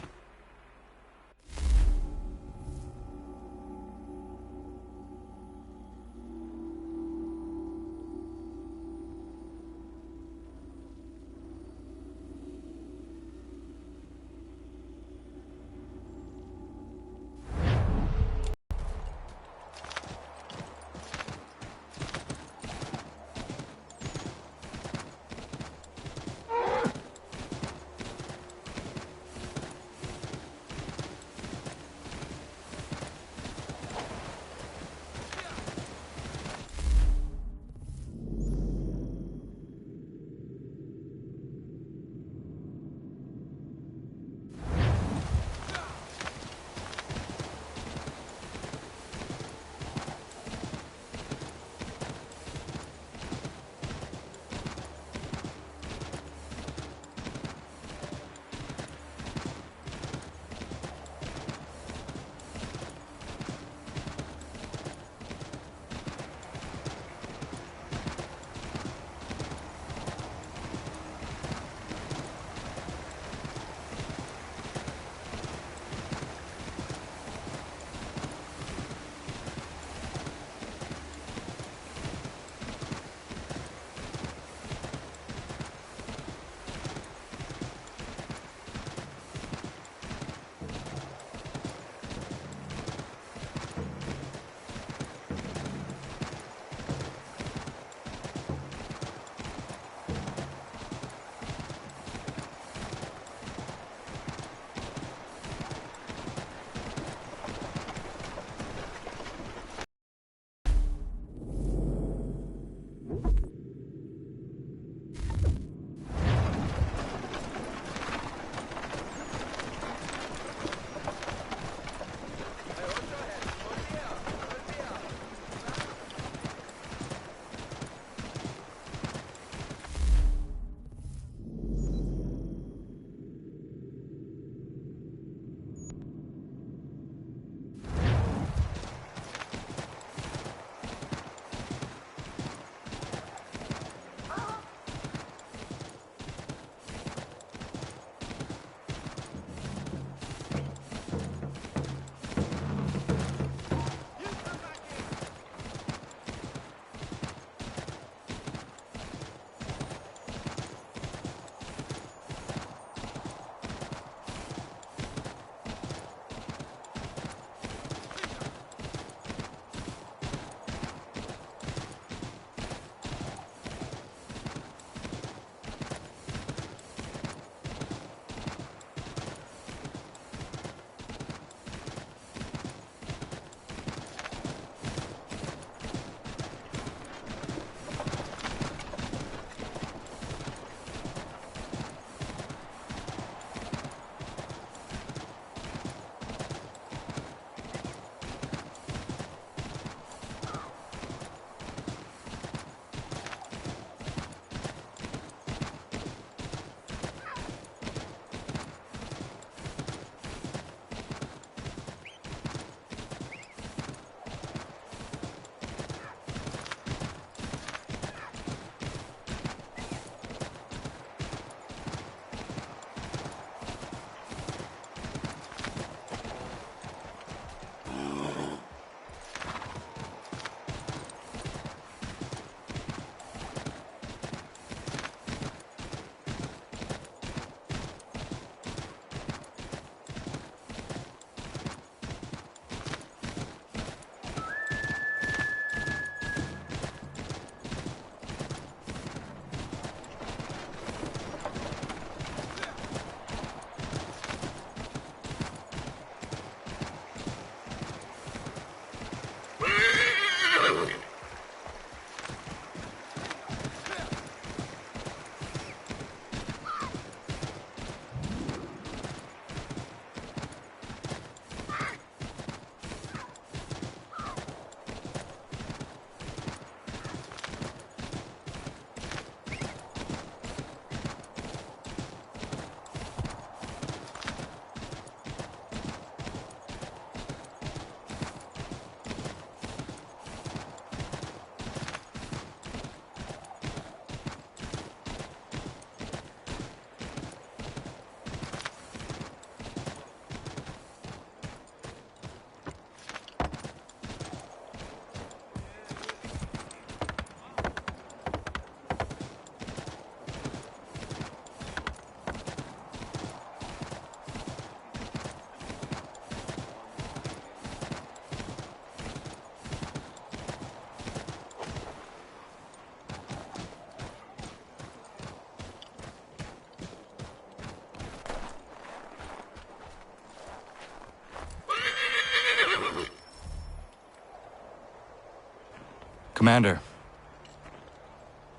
Commander.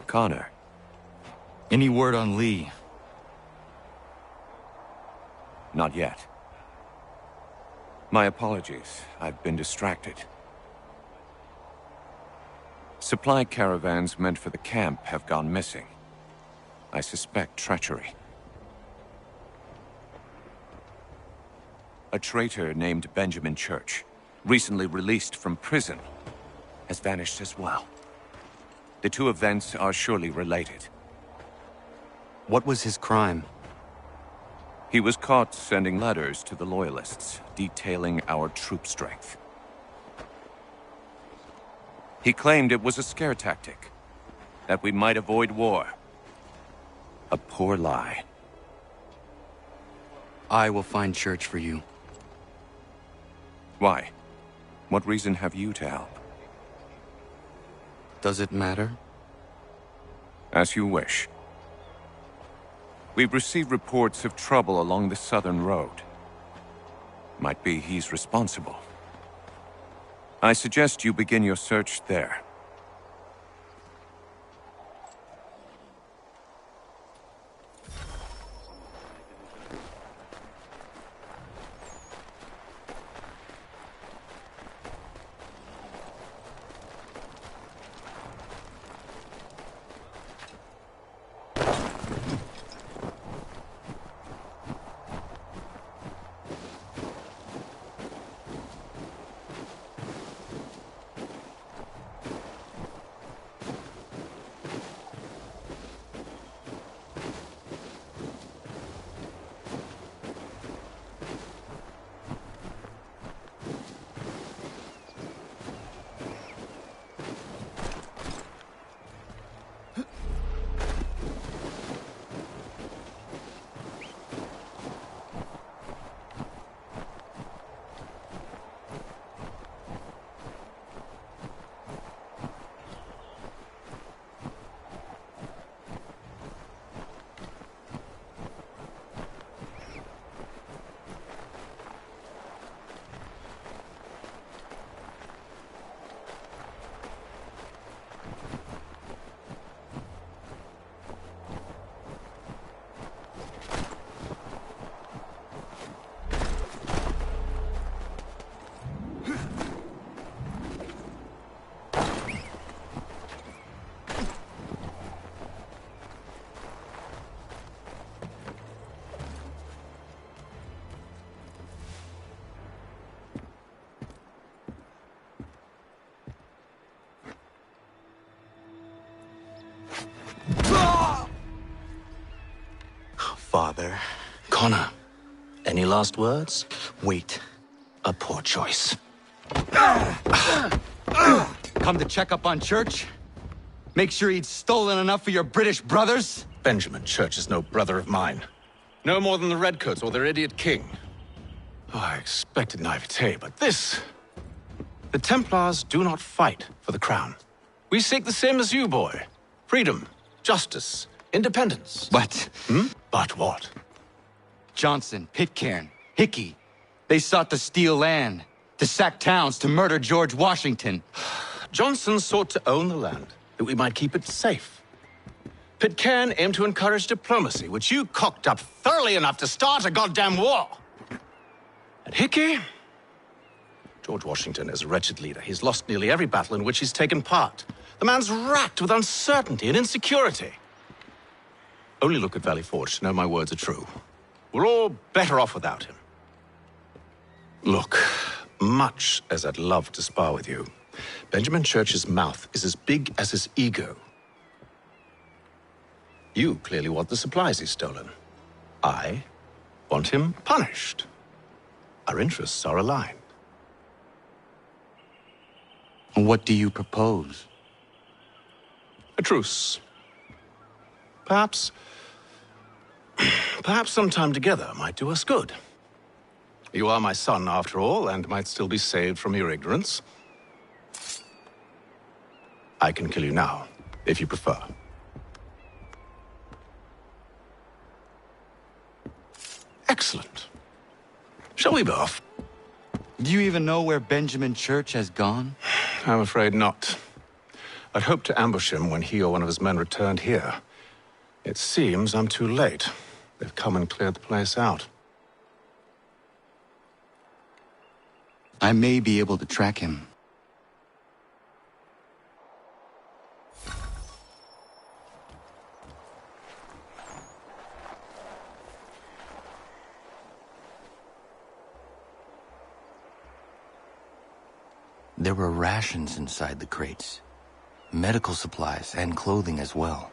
Connor. Any word on Lee? Not yet. My apologies. I've been distracted. Supply caravans meant for the camp have gone missing. I suspect treachery. A traitor named Benjamin Church, recently released from prison, has vanished as well. The two events are surely related. What was his crime? He was caught sending letters to the Loyalists, detailing our troop strength. He claimed it was a scare tactic, that we might avoid war. A poor lie. I will find Church for you. Why? What reason have you to help? Does it matter? As you wish. We've received reports of trouble along the southern road. Might be he's responsible. I suggest you begin your search there. Father. Connor, any last words? Wait. A poor choice. Come to check up on Church? Make sure he'd stolen enough for your British brothers? Benjamin Church is no brother of mine. No more than the Redcoats or their idiot king. Oh, I expected naivete, but this... The Templars do not fight for the crown. We seek the same as you, boy. Freedom, justice, independence. But... But what? Johnson, Pitcairn, Hickey. They sought to steal land, to sack towns, to murder George Washington. Johnson sought to own the land, that we might keep it safe. Pitcairn aimed to encourage diplomacy, which you cocked up thoroughly enough to start a goddamn war. And Hickey? George Washington is a wretched leader. He's lost nearly every battle in which he's taken part. The man's racked with uncertainty and insecurity. Only look at Valley Forge to know my words are true. We're all better off without him. Look, much as I'd love to spar with you, Benjamin Church's mouth is as big as his ego. You clearly want the supplies he's stolen. I want him punished. Our interests are aligned. What do you propose? A truce. Perhaps some time together might do us good. You are my son, after all, and might still be saved from your ignorance. I can kill you now, if you prefer. Excellent. Shall we be off? Do you even know where Benjamin Church has gone? I'm afraid not. I'd hoped to ambush him when he or one of his men returned here. It seems I'm too late. They've come and cleared the place out. I may be able to track him. There were rations inside the crates, medical supplies and clothing as well.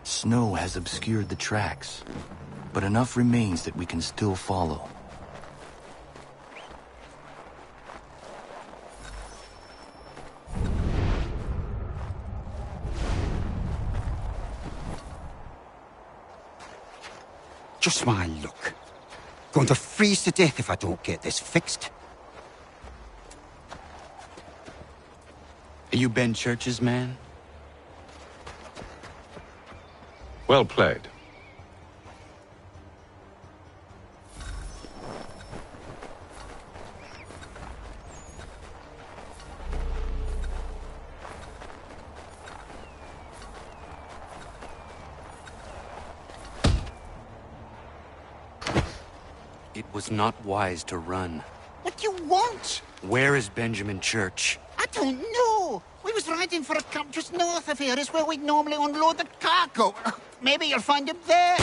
Snow has obscured the tracks, but enough remains that we can still follow. Just my luck. Going to freeze to death if I don't get this fixed. Are you Ben Church's man? Well played. It was not wise to run. What do you want? Where is Benjamin Church? I don't know. We was riding for a camp just north of here. Is where we'd normally unload the cargo. Maybe you'll find him there.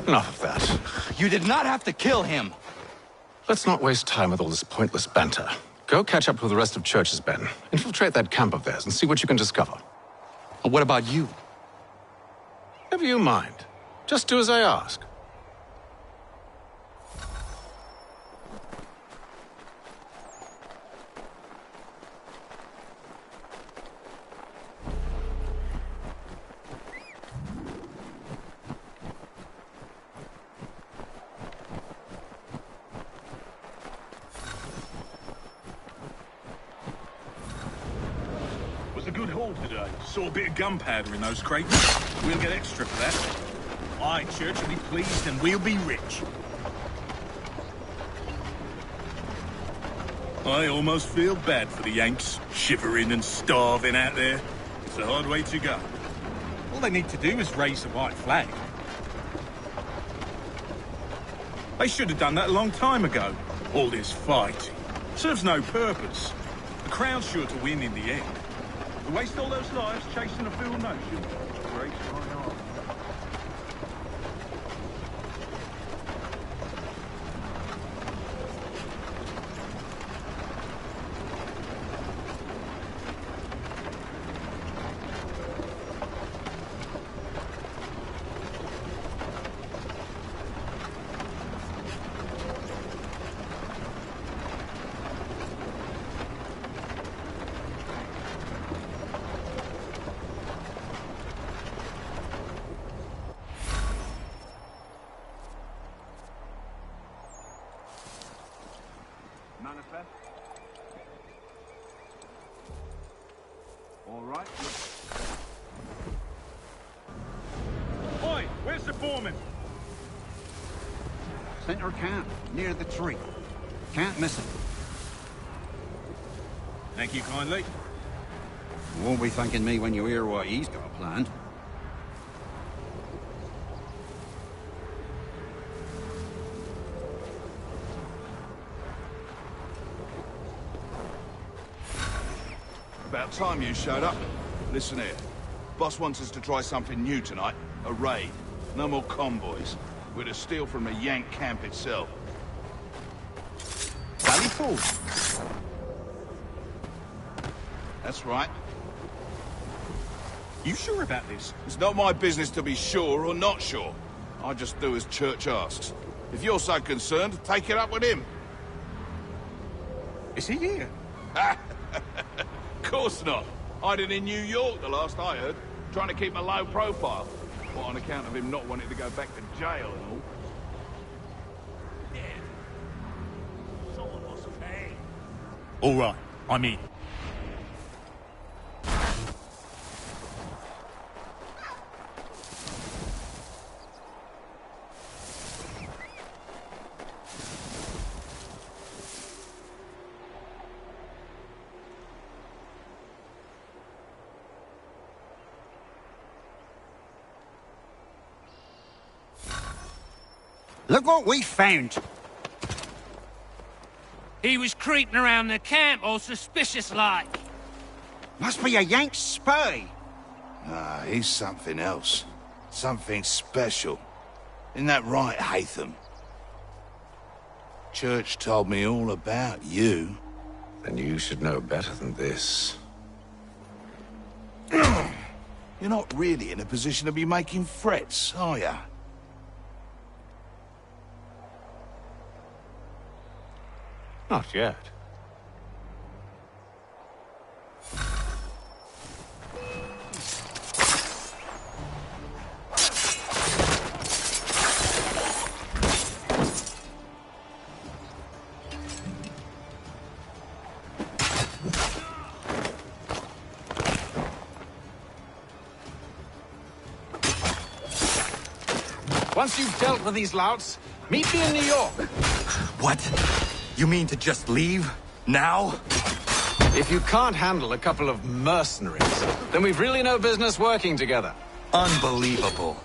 Enough of that. You did not have to kill him. Let's not waste time with all this pointless banter. Go catch up with the rest of Church's men. Infiltrate that camp of theirs and see what you can discover. And what about you? Never you mind. Just do as I ask. Was a good haul today. Saw a bit of gunpowder in those crates. We'll get extra for that. Aye, Church will be pleased and we'll be rich. I almost feel bad for the Yanks, shivering and starving out there. It's a hard way to go. All they need to do is raise the white flag. They should have done that a long time ago. All this fighting serves no purpose. The Crown's sure to win in the end. To waste all those lives chasing a fool notion breaks my heart. Manifest. All right. Oi, where's the foreman? Center camp, near the tree. Can't miss it. Thank you kindly. You won't be thanking me when you hear what he's got planned. About time you showed up. Listen here. Boss wants us to try something new tonight. A raid. No more convoys. We're to steal from the Yank camp itself. Valley Falls. That's right. You sure about this? It's not my business to be sure or not sure. I just do as Church asks. If you're so concerned, take it up with him. Is he here? Of course not. Hiding in New York, the last I heard. Trying to keep a low profile. What, on account of him not wanting to go back to jail and all? All right, I'm in. Look what we found. He was creeping around the camp all suspicious-like. Must be a Yank spy. Ah, he's something else. Something special. Isn't that right, Hatham? Church told me all about you. Then you should know better than this. You're not really in a position to be making threats, are ya? Not yet. Once you've dealt with these louts, meet me in New York. What? You mean to just leave? Now? If you can't handle a couple of mercenaries, then we've really no business working together. Unbelievable.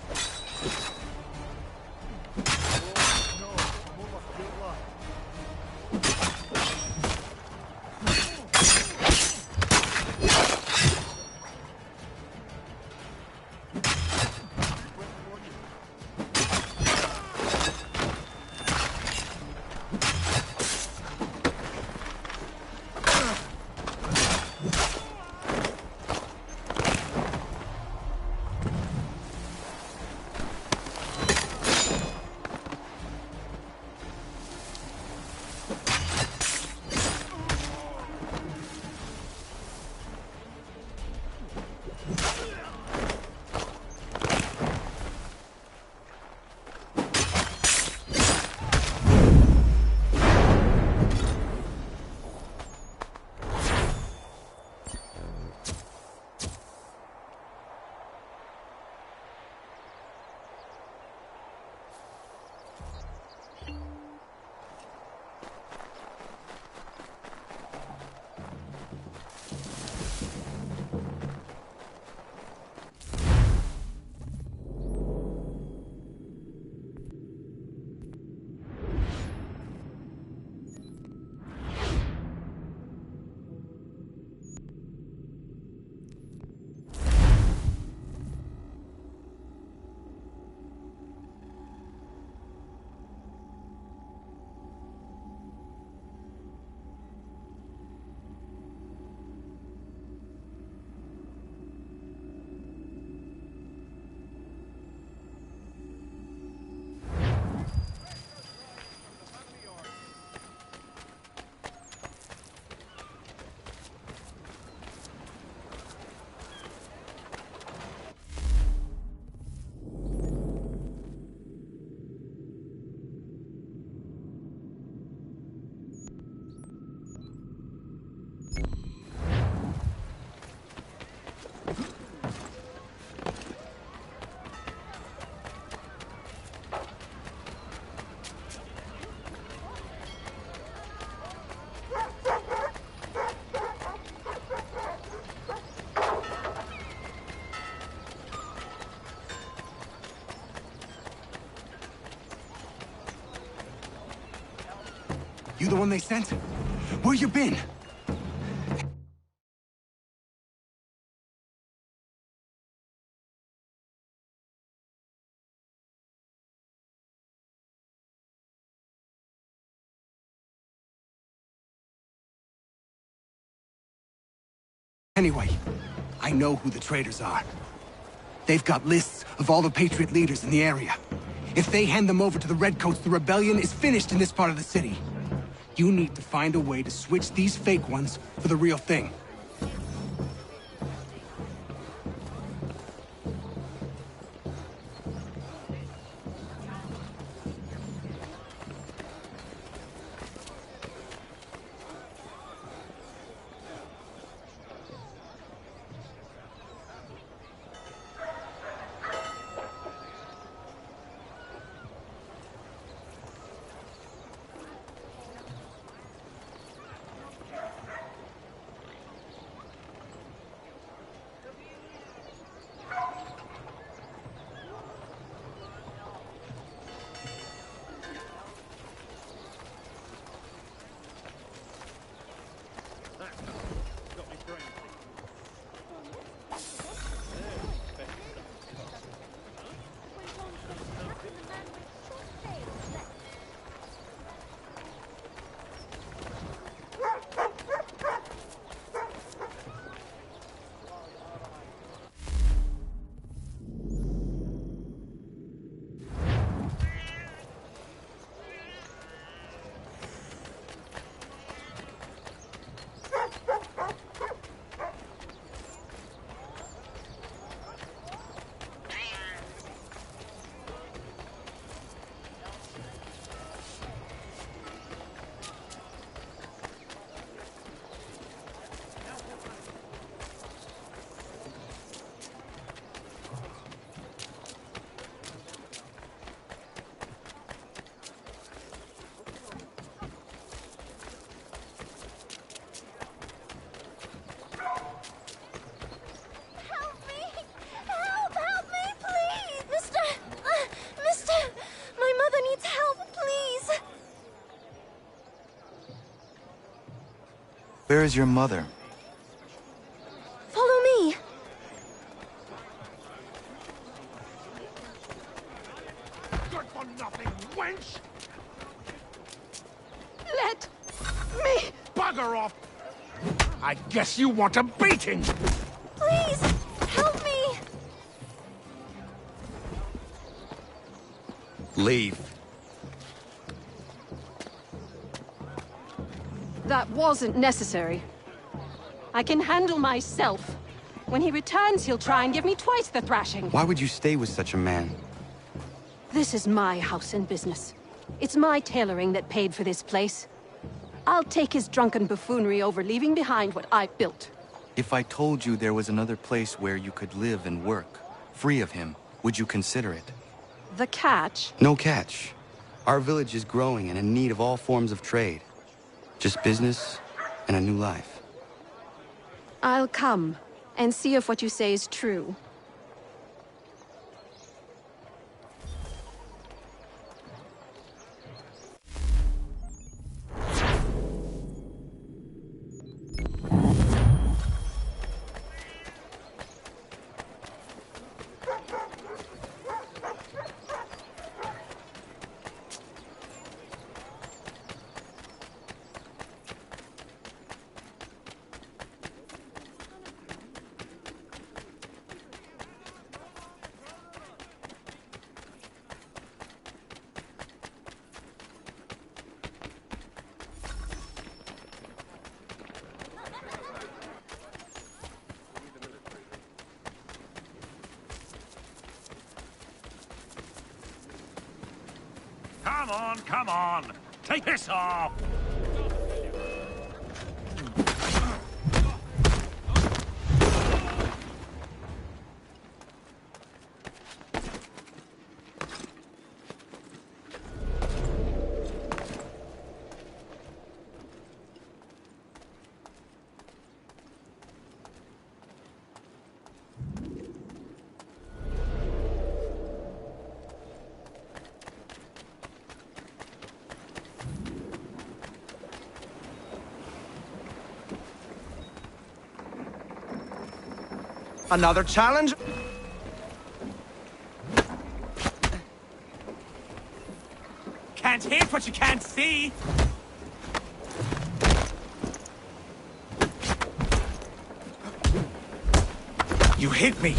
You the one they sent? Where you been? Anyway, I know who the traitors are. They've got lists of all the Patriot leaders in the area. If they hand them over to the Redcoats, the rebellion is finished in this part of the city. You need to find a way to switch these fake ones for the real thing. Where is your mother? Follow me. Good for nothing, wench! Let me... Bugger off! I guess you want a beating! Please, help me! Leave. That wasn't necessary. I can handle myself. When he returns, he'll try and give me twice the thrashing. Why would you stay with such a man? This is my house and business. It's my tailoring that paid for this place. I'll take his drunken buffoonery over leaving behind what I've built. If I told you there was another place where you could live and work, free of him, would you consider it? The catch? No catch. Our village is growing and in need of all forms of trade. Just business and a new life. I'll come and see if what you say is true. Come on! Take this off! Another challenge? Can't hit what you can't see. You hit me!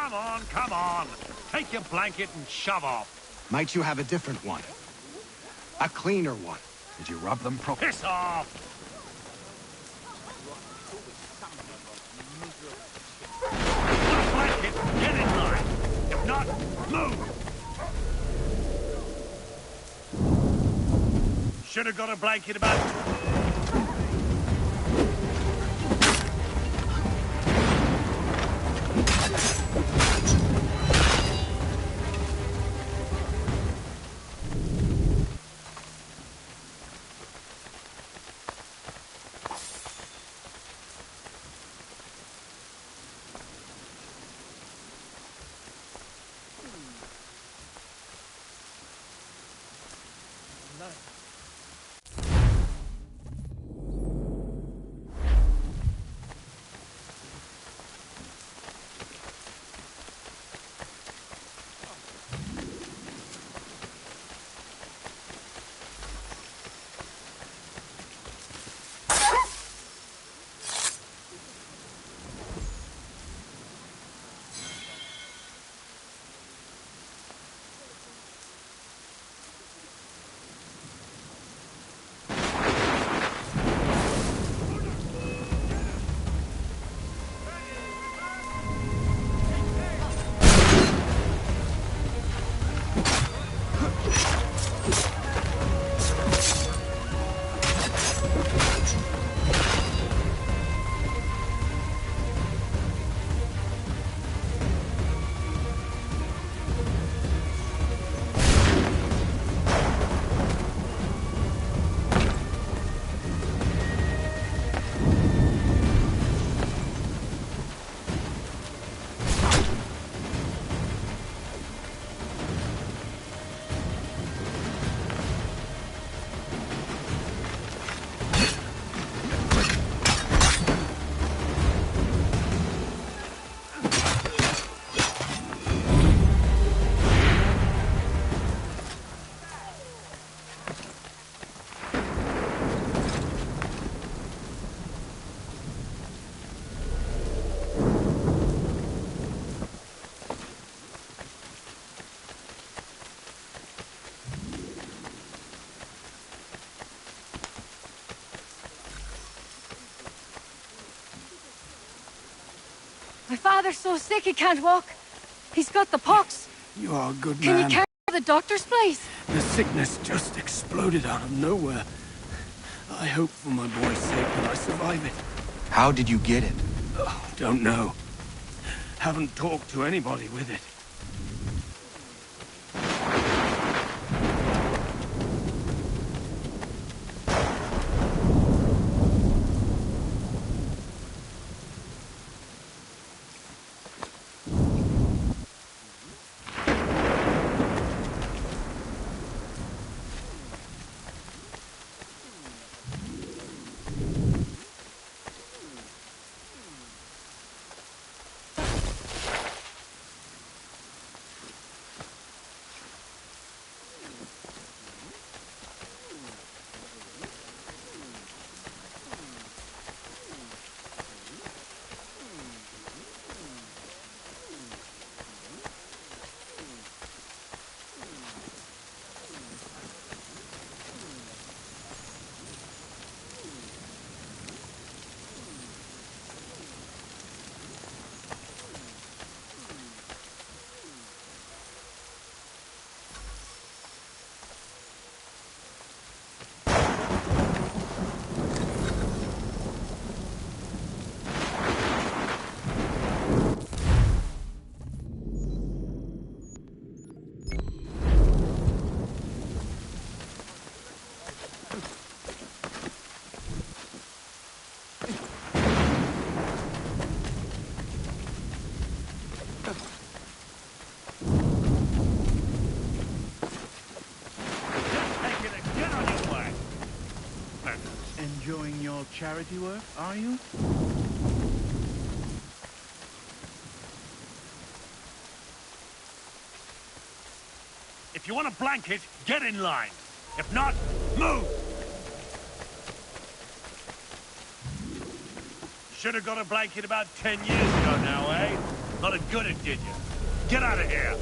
Come on, come on. Take your blanket and shove off. Might you have a different one? A cleaner one. Did you rub them properly? Piss off! Blanket, get in line. If not, move! Should have got a blanket about... My father's so sick he can't walk. He's got the pox. You are a good Can man. you carry him to the doctor's place? The sickness just exploded out of nowhere. I hope for my boy's sake that I survive it. How did you get it? Oh, don't know. Haven't talked to anybody with it. Enjoying your charity work, are you? If you want a blanket, get in line. If not, move! Should have got a blanket about 10 years ago now, eh? Lot of good it did you. Get out of here!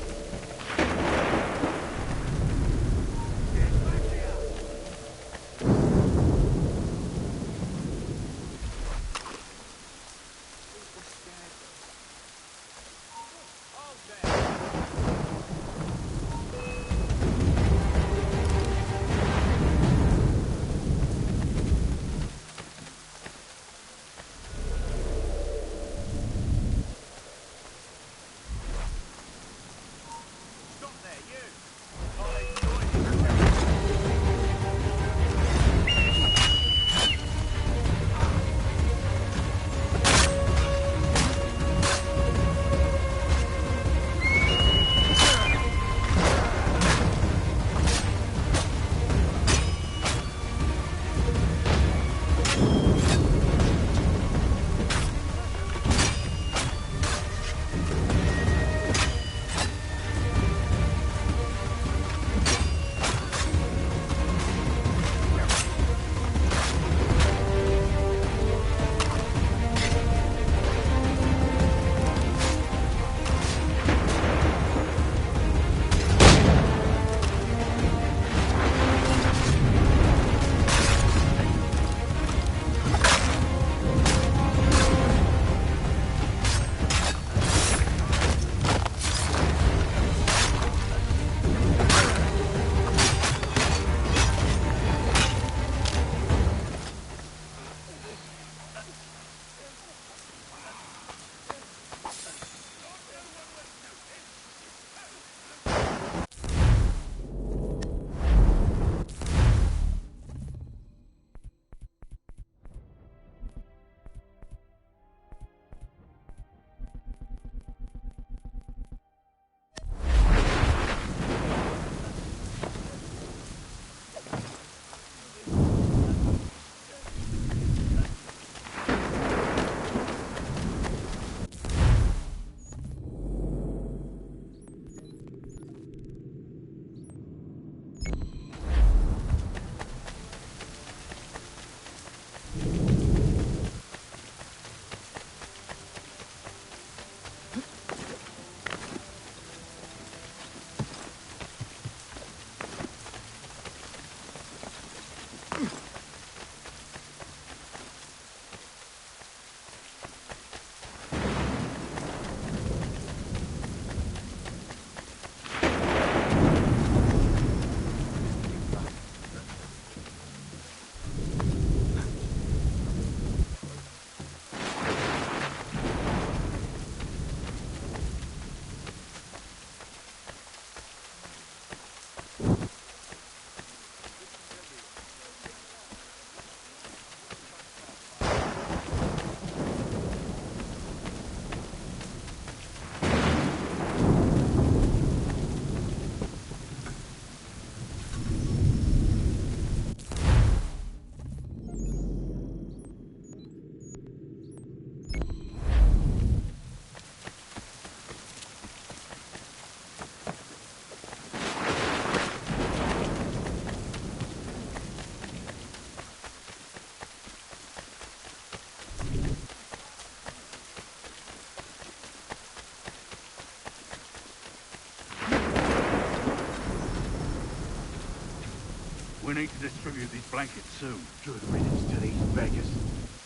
We need to distribute these blankets soon. Good riddance to these beggars.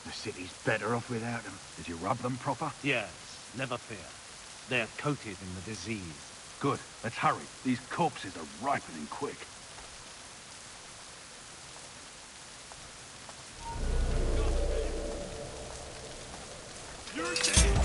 The city's better off without them. Did you rub them proper? Yes, never fear. They're coated in the disease. Good. Let's hurry. These corpses are ripening quick. You're dead!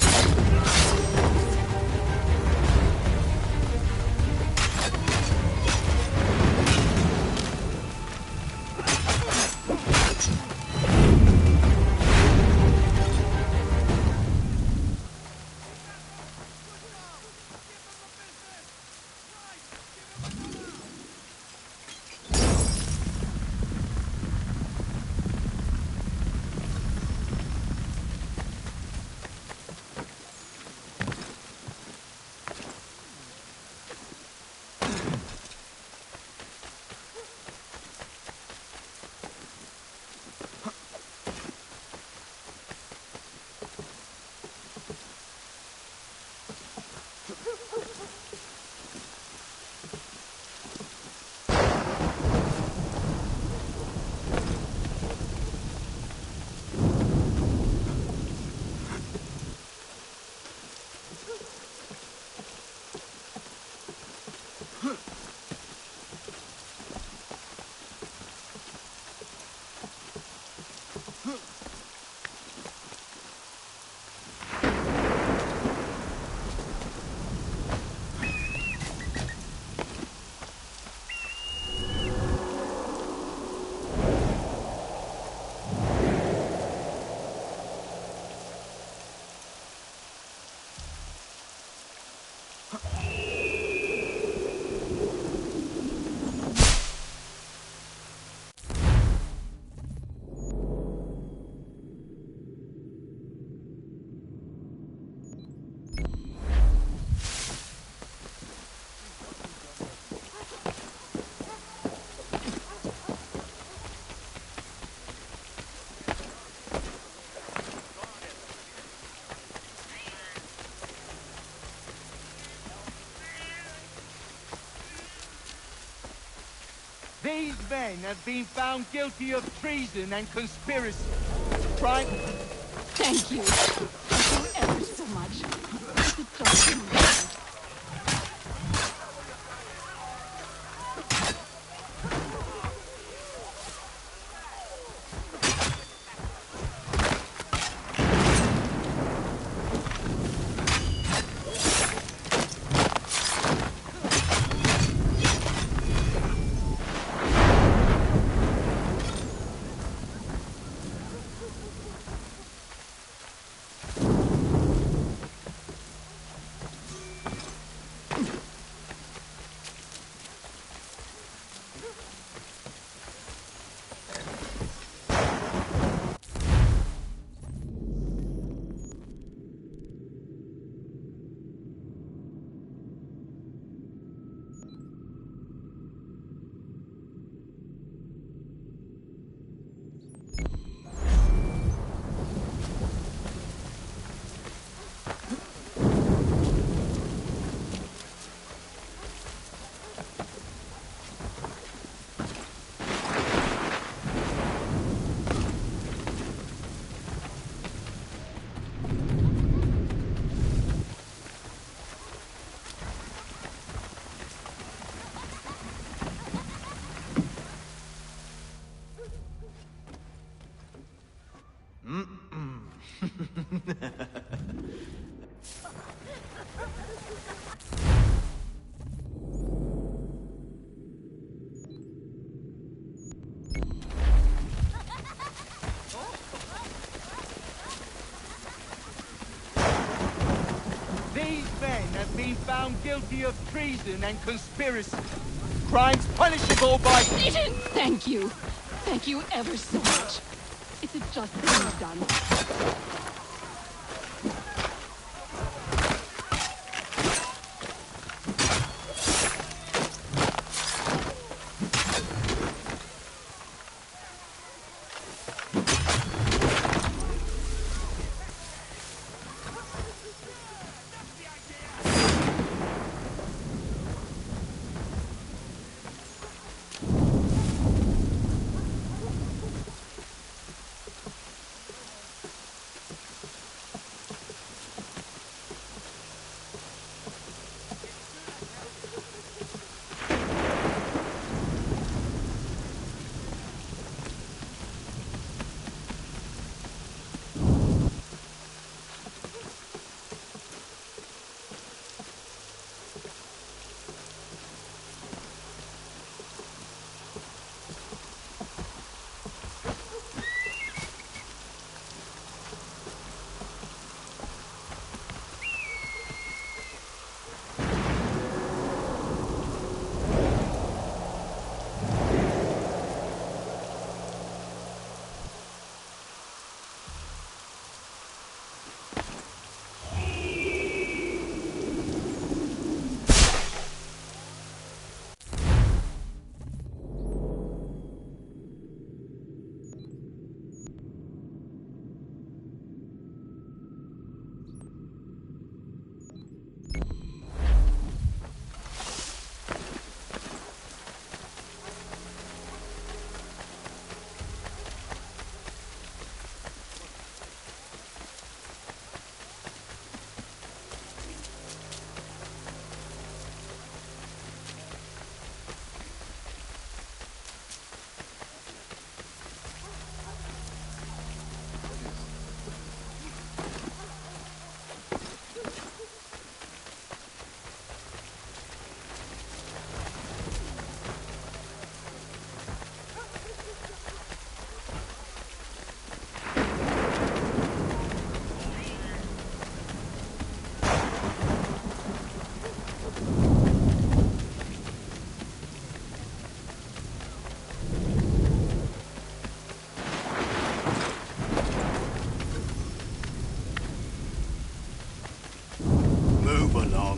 These men have been found guilty of treason and conspiracy. Right? Thank you. Thank you ever so much. It's a trust. These men have been found guilty of treason and conspiracy. Crimes punishable by... Thank you. Thank you ever so much. It's a just thing you've done.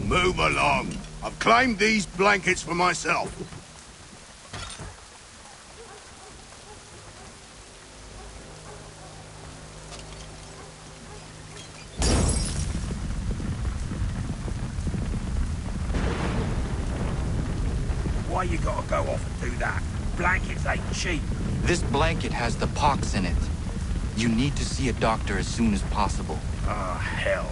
Move along. I've claimed these blankets for myself. Why you gotta go off and do that? blankets ain't cheap. This blanket has the pox in it. You need to see a doctor as soon as possible. Ah, hell.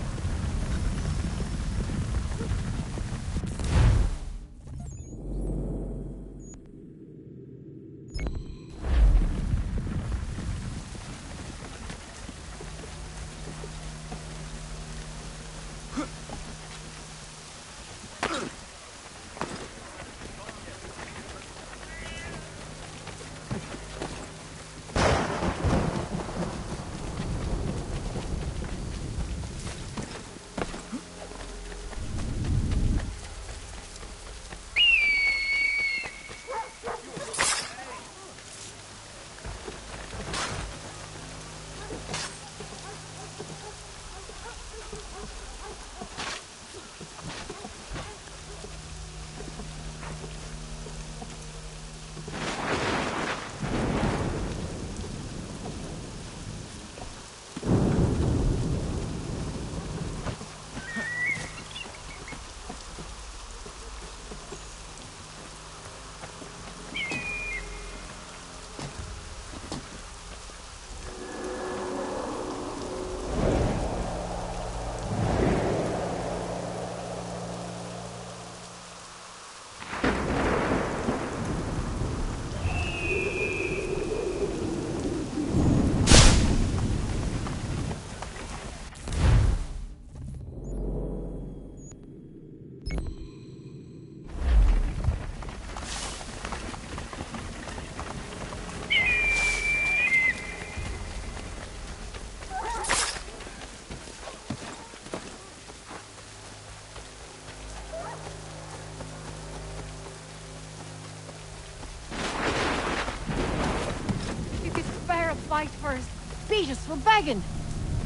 Fight first. Beat us, we're begging.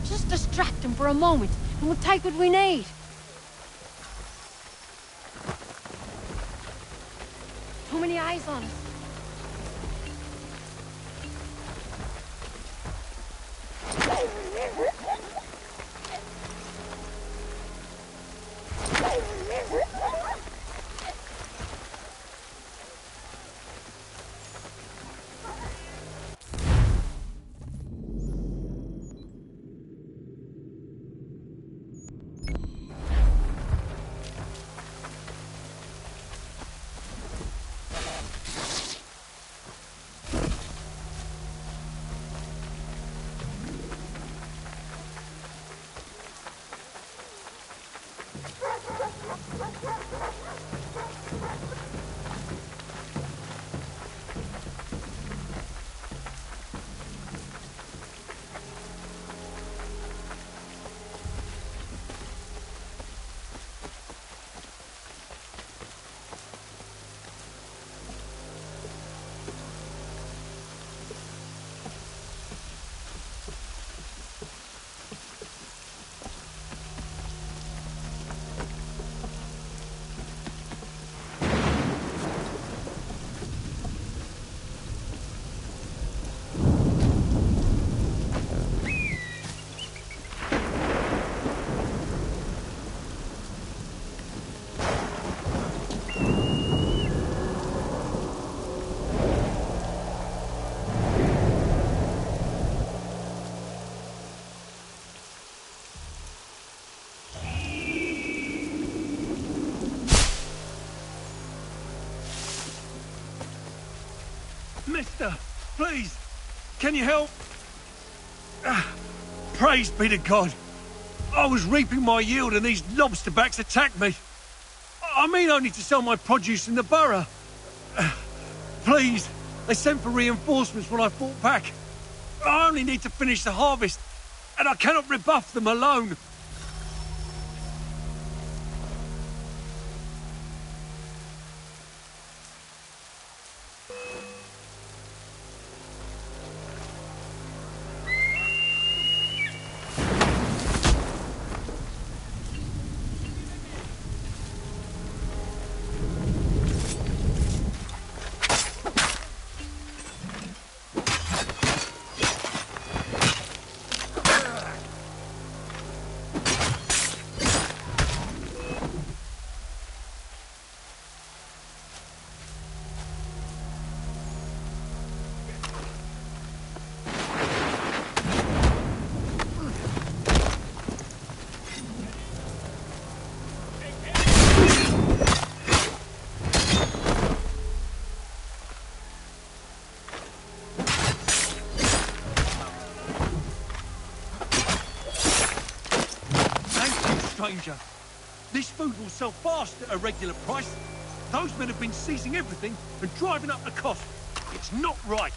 Just distract him for a moment, and we'll take what we need. Too many eyes on us. Mister, please, can you help? Praise be to God. I was reaping my yield and these lobsterbacks attacked me. I mean only to sell my produce in the borough. Please, they sent for reinforcements when I fought back. I only need to finish the harvest, and I cannot rebuff them alone. stranger. This food will sell fast at a regular price. Those men have been seizing everything and driving up the cost. It's not right.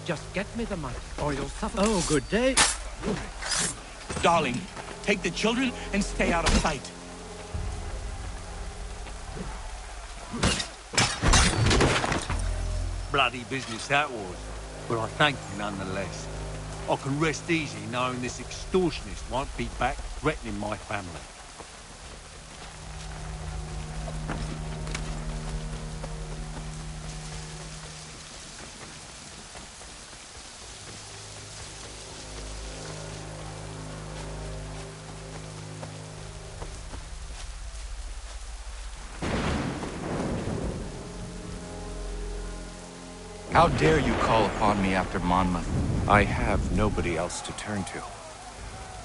Just get me the money, or you'll suffer. Oh, good day. Darling, take the children and stay out of sight. Bloody business that was, but I thank you nonetheless. I can rest easy knowing this extortionist won't be back threatening my family. How dare you call upon me after Monmouth? I have nobody else to turn to.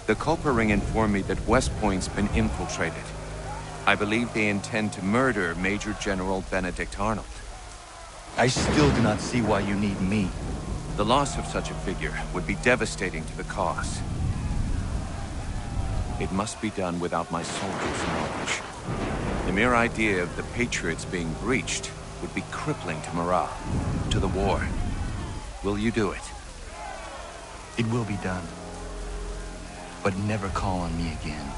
The Culper Ring informed me that West Point's been infiltrated. I believe they intend to murder Major General Benedict Arnold. I still do not see why you need me. The loss of such a figure would be devastating to the cause. It must be done without my soldiers' knowledge. The mere idea of the Patriots being breached would be crippling to morale, to the war. Will you do it? It will be done. But never call on me again.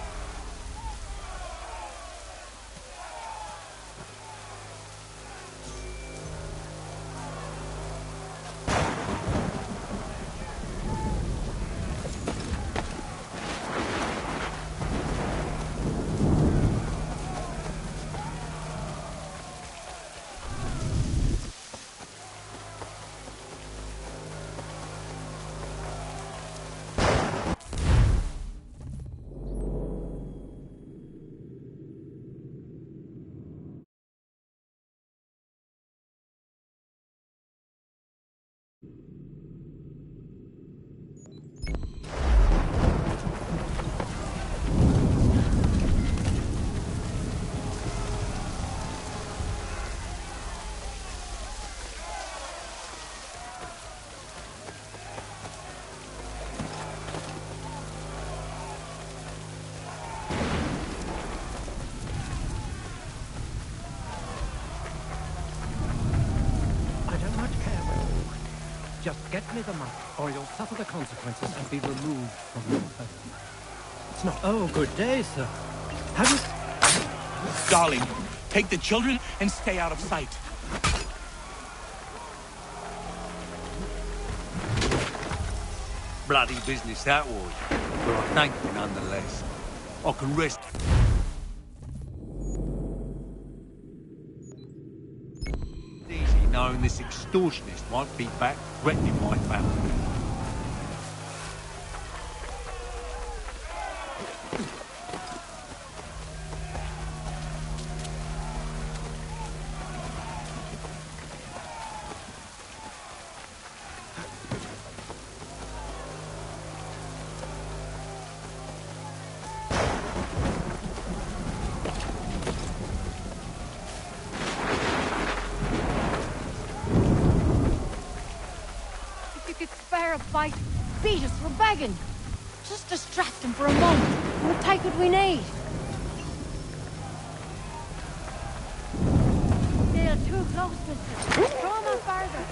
Just get me the money, or you'll suffer the consequences and be removed from your home. It's not... Oh, good day, sir. Have you... Darling, take the children and stay out of sight. Bloody business that was, but I thank you nonetheless. I can rest... easy knowing this extortionist won't be back threatening my family. A fight. Beat us, we're begging. Just distract him for a moment, and we'll take what we need. They're too Close, mister. Throw him out farther.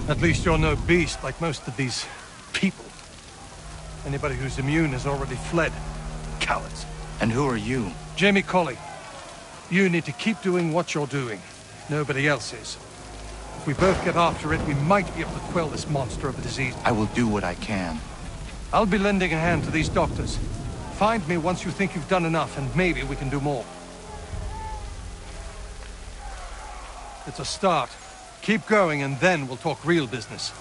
At least you're no beast like most of these people. Anybody who's immune has already fled. Cowards. And who are you? Jamie Colley. You need to keep doing what you're doing. Nobody else is. If we both get after it, we might be able to quell this monster of a disease. I will do what I can. I'll be lending a hand to these doctors. Find me once you think you've done enough, and maybe we can do more. It's a start. Keep going, and then we'll talk real business.